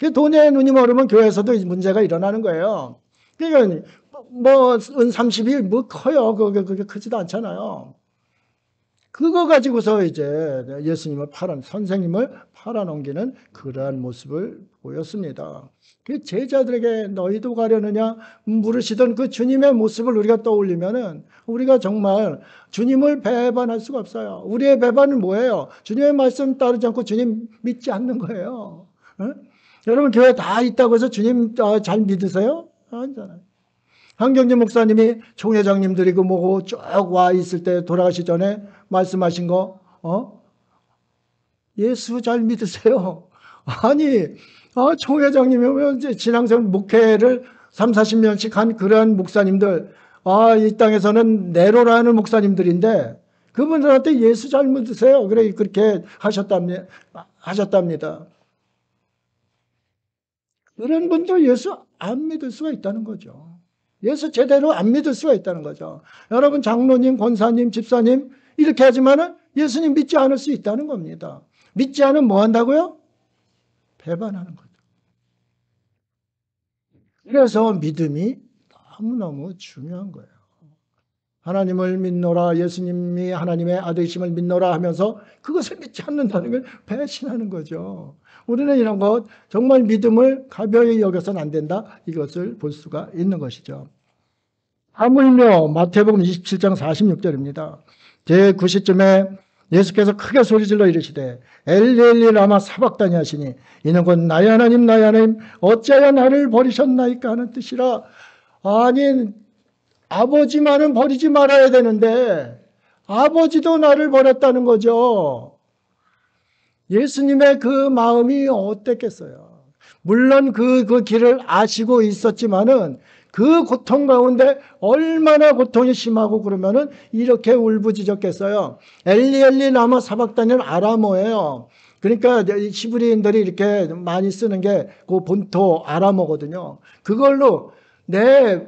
그 돈의 눈이 멀으면 교회에서도 문제가 일어나는 거예요. 그러니까 뭐, 은 30이 뭐 커요. 그게 크지도 않잖아요. 그거 가지고서 이제 선생님을 팔아넘기는 그러한 모습을 보였습니다. 그 제자들에게 너희도 가려느냐 물으시던 그 주님의 모습을 우리가 떠올리면은 우리가 정말 주님을 배반할 수가 없어요. 우리의 배반은 뭐예요? 주님의 말씀 따르지 않고 주님 믿지 않는 거예요. 어? 여러분 교회 다 있다고 해서 주님 잘 믿으세요? 아니잖아요. 한경재 목사님이 총회장님들이고 뭐고 쭉 와 있을 때 돌아가시 전에 말씀하신 거, 예수 잘 믿으세요. 아니, 총회장님이 이제 신앙생 목회를 3, 40년씩 한 그러한 목사님들, 이 땅에서는 네로라는 목사님들인데 그분들한테 예수 잘 믿으세요. 그래, 그렇게 하셨답니다. 그런 분도 예수 안 믿을 수가 있다는 거죠. 예수 제대로 안 믿을 수가 있다는 거죠. 여러분 장로님, 권사님, 집사님 이렇게 하지만은 예수님 믿지 않을 수 있다는 겁니다. 믿지 않으면 뭐 한다고요? 배반하는 거죠. 그래서 믿음이 너무너무 중요한 거예요. 하나님을 믿노라, 예수님이 하나님의 아들이심을 믿노라 하면서 그것을 믿지 않는다는 걸 배신하는 거죠. 우리는 이런 것 정말 믿음을 가벼이 여겨서는 안 된다. 이것을 볼 수가 있는 것이죠. 하물며 마태복음 27장 46절입니다. 제9시쯤에 예수께서 크게 소리질러 이르시되 엘리 엘리 라마 사박다니 하시니 이는 곧 나의 하나님 나의 하나님 어찌하여 나를 버리셨나이까 하는 뜻이라. 아니 아버지만은 버리지 말아야 되는데 아버지도 나를 버렸다는 거죠. 예수님의 그 마음이 어땠겠어요. 물론 그 길을 아시고 있었지만은 그 고통 가운데 얼마나 고통이 심하고 그러면은 이렇게 울부짖었겠어요. 엘리 엘리 라마 사박다니는 아람어예요. 그러니까 히브리인들이 이렇게 많이 쓰는 게 그 본토 아람어거든요. 그걸로 내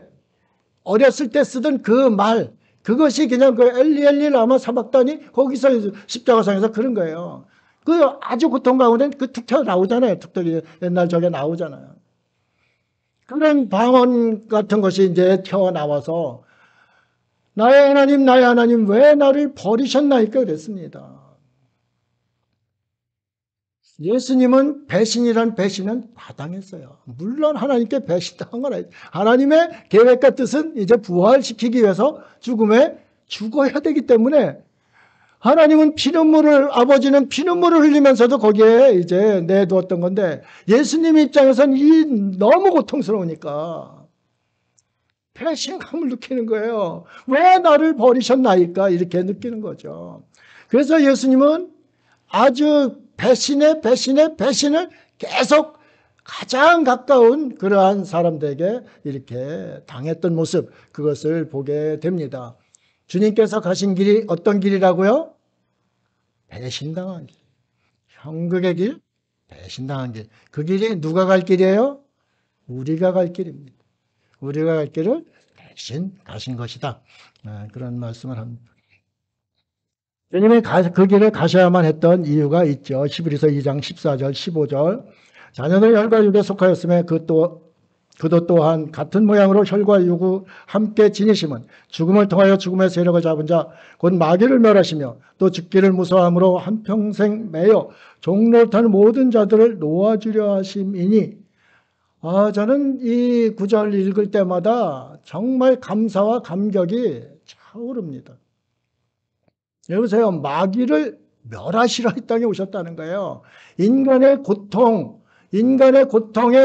어렸을 때 쓰던 그 말, 그것이 그냥 그 엘리 엘리 라마 사박다니 거기서 십자가상에서 그런 거예요. 그 아주 고통 가운데 그 툭 튀어 나오잖아요. 툭툭이 옛날 저게 나오잖아요. 그런 방언 같은 것이 이제 튀어나와서 나의 하나님 왜 나를 버리셨나이까 그랬습니다. 예수님은 배신이란 배신은 다 당했어요. 물론 하나님께 배신당한 건 아니죠. 하나님의 계획과 뜻은 이제 부활시키기 위해서 죽어야 되기 때문에 하나님은 아버지는 피눈물을 흘리면서도 거기에 이제 내두었던 건데 예수님 입장에서는 너무 고통스러우니까 배신감을 느끼는 거예요. 왜 나를 버리셨나이까 이렇게 느끼는 거죠. 그래서 예수님은 아주 배신을 계속 가장 가까운 그러한 사람들에게 이렇게 당했던 모습, 그것을 보게 됩니다. 주님께서 가신 길이 어떤 길이라고요? 배신당한 길. 형극의 길, 배신당한 길. 그 길이 누가 갈 길이에요? 우리가 갈 길입니다. 우리가 갈 길을 대신 가신 것이다. 그런 말씀을 합니다. 주님이 그 길을 가셔야만 했던 이유가 있죠. 히브리서 2장 14절, 15절. 자녀들 혈과 육에 속하였음에 그도 또한 같은 모양으로 혈과 육을 함께 지니심은 죽음을 통하여 죽음의 세력을 잡은 자 곧 마귀를 멸하시며 또 죽기를 무서워함으로 한평생 매여 종노릇하는 모든 자들을 놓아주려 하심이니. 저는 이 구절 읽을 때마다 정말 감사와 감격이 차오릅니다. 여보세요. 마귀를 멸하시러 이 땅에 오셨다는 거예요. 인간의 고통의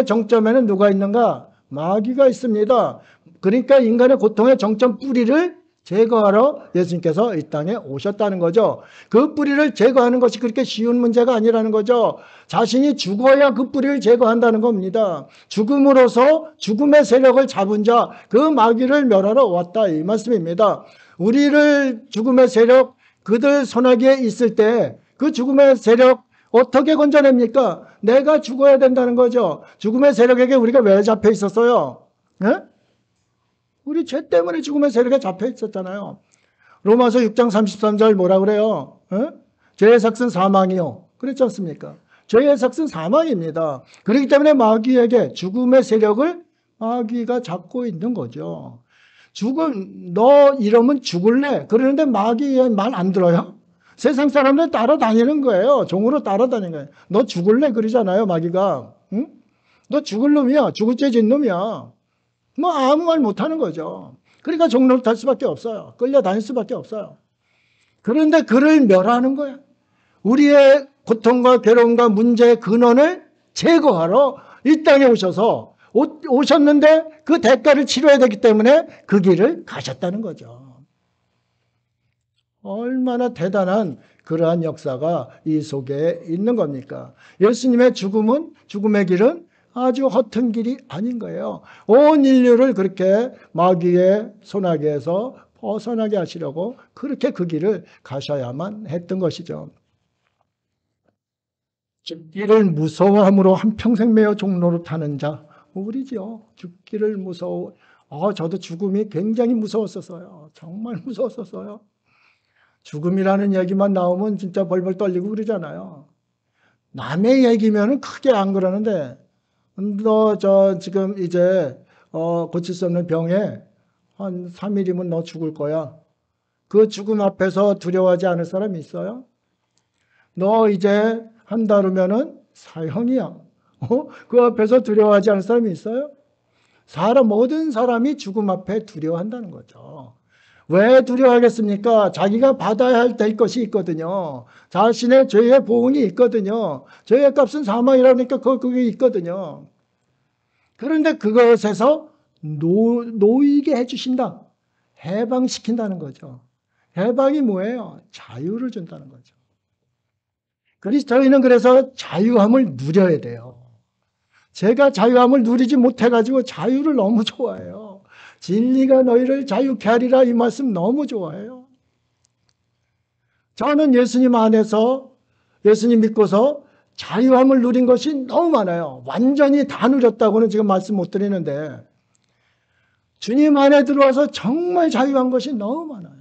정점에는 누가 있는가? 마귀가 있습니다. 그러니까 인간의 고통의 정점 뿌리를 제거하러 예수님께서 이 땅에 오셨다는 거죠. 그 뿌리를 제거하는 것이 그렇게 쉬운 문제가 아니라는 거죠. 자신이 죽어야 그 뿌리를 제거한다는 겁니다. 죽음으로써 죽음의 세력을 잡은 자, 그 마귀를 멸하러 왔다 이 말씀입니다. 우리를 죽음의 세력, 그들 손아귀에 있을 때 그 죽음의 세력 어떻게 건져냅니까? 내가 죽어야 된다는 거죠. 죽음의 세력에게 우리가 왜 잡혀 있었어요? 네? 우리 죄 때문에 죽음의 세력에 잡혀 있었잖아요. 로마서 6장 33절 뭐라 그래요? 네? 죄의 삭은 사망이요. 그렇지 않습니까? 죄의 삭은 사망입니다. 그렇기 때문에 마귀에게 죽음의 세력을 마귀가 잡고 있는 거죠. 너 이러면 죽을래? 그러는데 마귀의 말 안 들어요? 세상 사람들 따라다니는 거예요. 종으로 따라다니는 거예요. 너 죽을래? 그러잖아요, 마귀가. 응? 너 죽을 놈이야. 죽을 죄 진 놈이야. 뭐 아무 말 못하는 거죠. 그러니까 종노릇할 수밖에 없어요. 끌려다닐 수밖에 없어요. 그런데 그를 멸하는 거예요. 우리의 고통과 괴로움과 문제의 근원을 제거하러 이 땅에 오셨는데 그 대가를 치러야 되기 때문에 그 길을 가셨다는 거죠. 얼마나 대단한 그러한 역사가 이 속에 있는 겁니까? 예수님의 죽음의 길은 아주 허튼 길이 아닌 거예요. 온 인류를 그렇게 마귀의 손아귀에서 벗어나게 하시려고 그렇게 그 길을 가셔야만 했던 것이죠. 죽기를 무서워함으로 한평생 매어 종노릇하는 자, 우리죠. 죽기를 저도 죽음이 굉장히 무서웠었어요. 정말 무서웠었어요. 죽음이라는 얘기만 나오면 진짜 벌벌 떨리고 그러잖아요. 남의 얘기면은 크게 안 그러는데, 지금 이제, 고칠 수 없는 병에 한 3일이면 너 죽을 거야. 그 죽음 앞에서 두려워하지 않을 사람이 있어요? 너 이제 한 달 후면은 사형이야. 그 앞에서 두려워하지 않을 사람이 있어요? 모든 사람이 죽음 앞에 두려워한다는 거죠. 왜 두려워하겠습니까? 자기가 받아야 될 것이 있거든요. 자신의 죄의 보응이 있거든요. 죄의 값은 사망이라니까 그게 있거든요. 그런데 그것에서 놓이게 해주신다. 해방시킨다는 거죠. 해방이 뭐예요? 자유를 준다는 거죠. 그리스도인은 그래서 자유함을 누려야 돼요. 제가 자유함을 누리지 못해가지고 자유를 너무 좋아해요. 진리가 너희를 자유케 하리라, 이 말씀 너무 좋아해요. 저는 예수님 안에서, 예수님 믿고서 자유함을 누린 것이 너무 많아요. 완전히 다 누렸다고는 지금 말씀 못 드리는데, 주님 안에 들어와서 정말 자유한 것이 너무 많아요.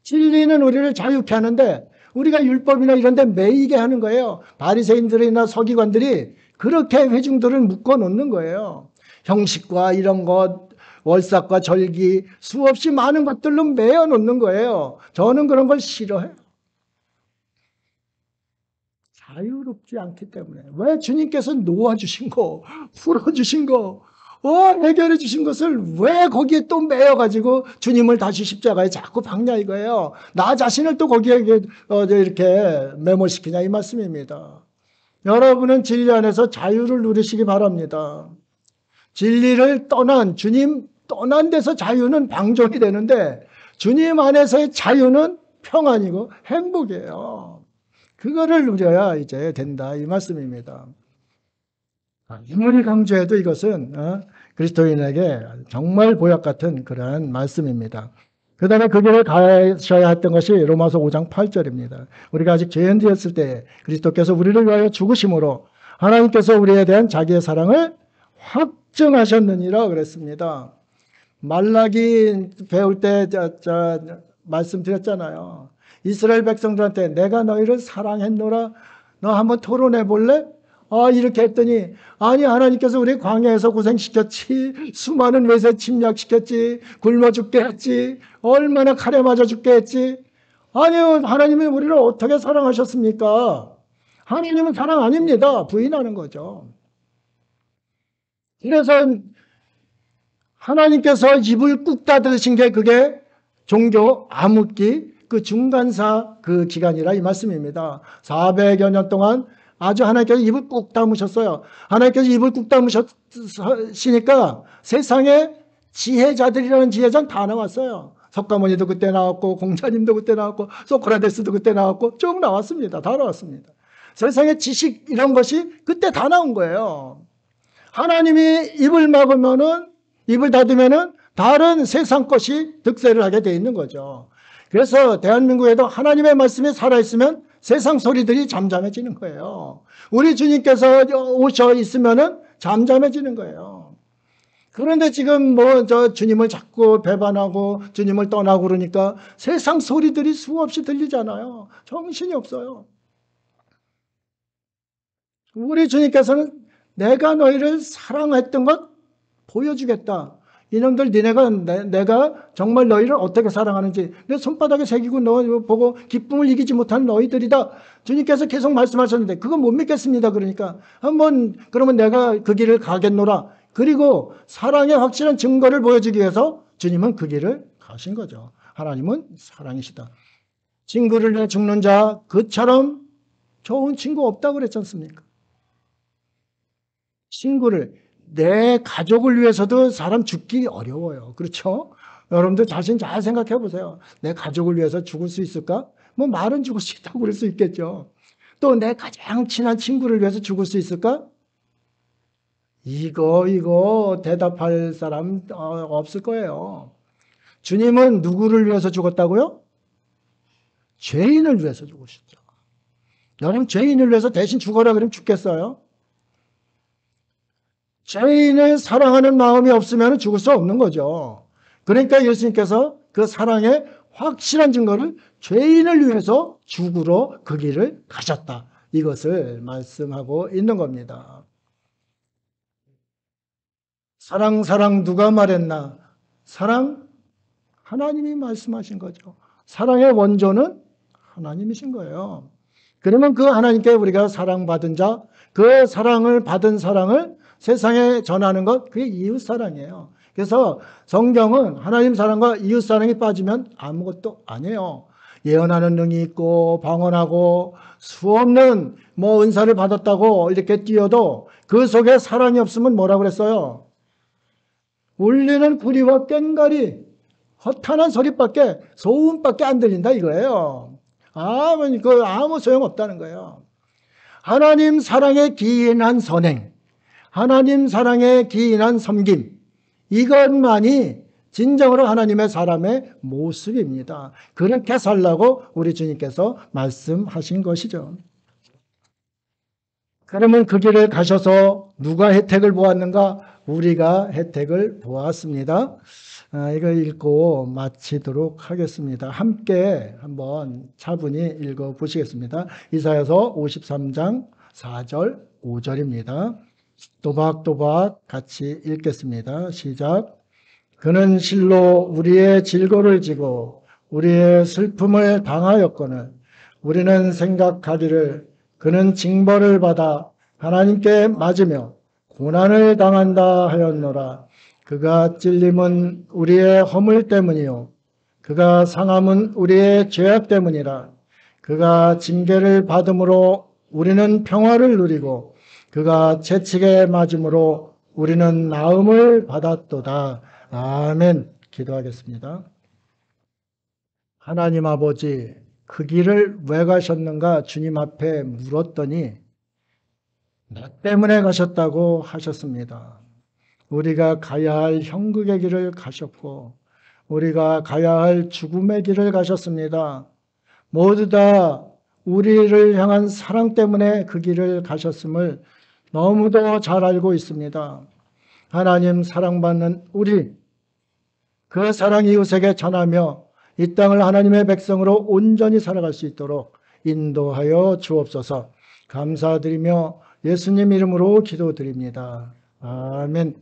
진리는 우리를 자유케 하는데 우리가 율법이나 이런 데 매이게 하는 거예요. 바리새인들이나 서기관들이 그렇게 회중들을 묶어 놓는 거예요. 형식과 이런 것, 월삭과 절기, 수없이 많은 것들로 매어 놓는 거예요. 저는 그런 걸 싫어해요. 자유롭지 않기 때문에. 왜 주님께서 놓아주신 거, 풀어주신 거, 해결해 주신 것을 왜 거기에 또 매여가지고 주님을 다시 십자가에 자꾸 박냐 이거예요. 나 자신을 또 거기에 이렇게 매몰시키냐 이 말씀입니다. 여러분은 진리 안에서 자유를 누리시기 바랍니다. 진리를 주님 떠난 데서 자유는 방종이 되는데 주님 안에서의 자유는 평안이고 행복이에요. 그거를 누려야 이제 된다 이 말씀입니다. 아무리 강조해도 이것은 그리스도인에게 정말 보약 같은 그러한 말씀입니다. 그 다음에 그 길을 가셔야 했던 것이 로마서 5장 8절입니다. 우리가 아직 죄인되었을 때 그리스도께서 우리를 위하여 죽으심으로 하나님께서 우리에 대한 자기의 사랑을 확증하셨느니라 그랬습니다. 말라기 배울 때 말씀드렸잖아요. 이스라엘 백성들한테 내가 너희를 사랑했노라. 너 한번 토론해 볼래? 이렇게 했더니 아니 하나님께서 우리 광야에서 고생시켰지, 수많은 외세 침략시켰지, 굶어 죽게 했지, 얼마나 칼에 맞아 죽게 했지. 아니요, 하나님이 우리를 어떻게 사랑하셨습니까? 하나님은 사랑 아닙니다. 부인하는 거죠. 그래서 하나님께서 입을 꾹 닫으신 게 그게 종교 암흑기 그 중간사 그 기간이라 이 말씀입니다. 400여 년 동안 아주 하나님께서 입을 꾹 다무셨어요. 하나님께서 입을 꾹 다무시니까 세상에 지혜자들이라는 지혜자는 다 나왔어요. 석가모니도 그때 나왔고 공자님도 그때 나왔고 소크라테스도 그때 나왔고 쭉 나왔습니다. 다 나왔습니다. 세상의 지식 이런 것이 그때 다 나온 거예요. 하나님이 입을 닫으면은 다른 세상 것이 득세를 하게 돼 있는 거죠. 그래서 대한민국에도 하나님의 말씀이 살아있으면 세상 소리들이 잠잠해지는 거예요. 우리 주님께서 오셔 있으면은 잠잠해지는 거예요. 그런데 지금 주님을 자꾸 배반하고 주님을 떠나고 그러니까 세상 소리들이 수없이 들리잖아요. 정신이 없어요. 우리 주님께서는 내가 너희를 사랑했던 것 보여주겠다. 이놈들 내가 정말 너희를 어떻게 사랑하는지 내 손바닥에 새기고 너 보고 기쁨을 이기지 못하는 너희들이다. 주님께서 계속 말씀하셨는데 그건 못 믿겠습니다. 그러니까 그러면 내가 그 길을 가겠노라. 그리고 사랑의 확실한 증거를 보여주기 위해서 주님은 그 길을 가신 거죠. 하나님은 사랑이시다. 친구를 위해 죽는 자 그처럼 좋은 친구 없다고 그랬지 않습니까? 내 가족을 위해서도 사람 죽기 어려워요. 그렇죠? 여러분들 자신 잘 생각해 보세요. 내 가족을 위해서 죽을 수 있을까? 말은 죽을 수 있다고 그럴 수 있겠죠. 또 내 가장 친한 친구를 위해서 죽을 수 있을까? 이거 대답할 사람 없을 거예요. 주님은 누구를 위해서 죽었다고요? 죄인을 위해서 죽으셨죠. 여러분 죄인을 위해서 대신 죽어라 그러면 죽겠어요? 죄인을 사랑하는 마음이 없으면 죽을 수 없는 거죠. 그러니까 예수님께서 그 사랑의 확실한 증거를 죄인을 위해서 죽으러 그 길을 가셨다. 이것을 말씀하고 있는 겁니다. 사랑 누가 말했나? 사랑 하나님이 말씀하신 거죠. 사랑의 원조는 하나님이신 거예요. 그러면 그 하나님께 우리가 사랑받은 자, 그 사랑을 받은 사랑을 세상에 전하는 것, 그게 이웃사랑이에요. 그래서 성경은 하나님 사랑과 이웃사랑이 빠지면 아무것도 아니에요. 예언하는 능이 있고 방언하고 수없는 은사를 받았다고 이렇게 뛰어도 그 속에 사랑이 없으면 뭐라고 그랬어요? 울리는 구리와 꽹과리, 허탄한 소리밖에, 소음밖에 안 들린다 이거예요. 아무 소용없다는 거예요. 하나님 사랑에 기인한 선행, 하나님 사랑에 기인한 섬김, 이것만이 진정으로 하나님의 사람의 모습입니다. 그렇게 살라고 우리 주님께서 말씀하신 것이죠. 그러면 그 길을 가셔서 누가 혜택을 보았는가? 우리가 혜택을 보았습니다. 이걸 읽고 마치도록 하겠습니다. 함께 한번 차분히 읽어보시겠습니다. 이사야서 53장 4절 5절입니다. 또박또박 같이 읽겠습니다. 시작. 그는 실로 우리의 질고를 지고 우리의 슬픔을 당하였거늘 우리는 생각하기를 그는 징벌을 받아 하나님께 맞으며 고난을 당한다 하였노라. 그가 찔림은 우리의 허물 때문이요 그가 상함은 우리의 죄악 때문이라. 그가 징계를 받음으로 우리는 평화를 누리고 그가 채찍에 맞음으로 우리는 나음을 받았도다. 아멘. 기도하겠습니다. 하나님 아버지, 그 길을 왜 가셨는가 주님 앞에 물었더니 나 때문에 가셨다고 하셨습니다. 우리가 가야 할 형극의 길을 가셨고 우리가 가야 할 죽음의 길을 가셨습니다. 모두 다 우리를 향한 사랑 때문에 그 길을 가셨음을 너무도 잘 알고 있습니다. 하나님 사랑받는 우리, 그 사랑 이웃에게 전하며 이 땅을 하나님의 백성으로 온전히 살아갈 수 있도록 인도하여 주옵소서. 감사드리며 예수님 이름으로 기도드립니다. 아멘.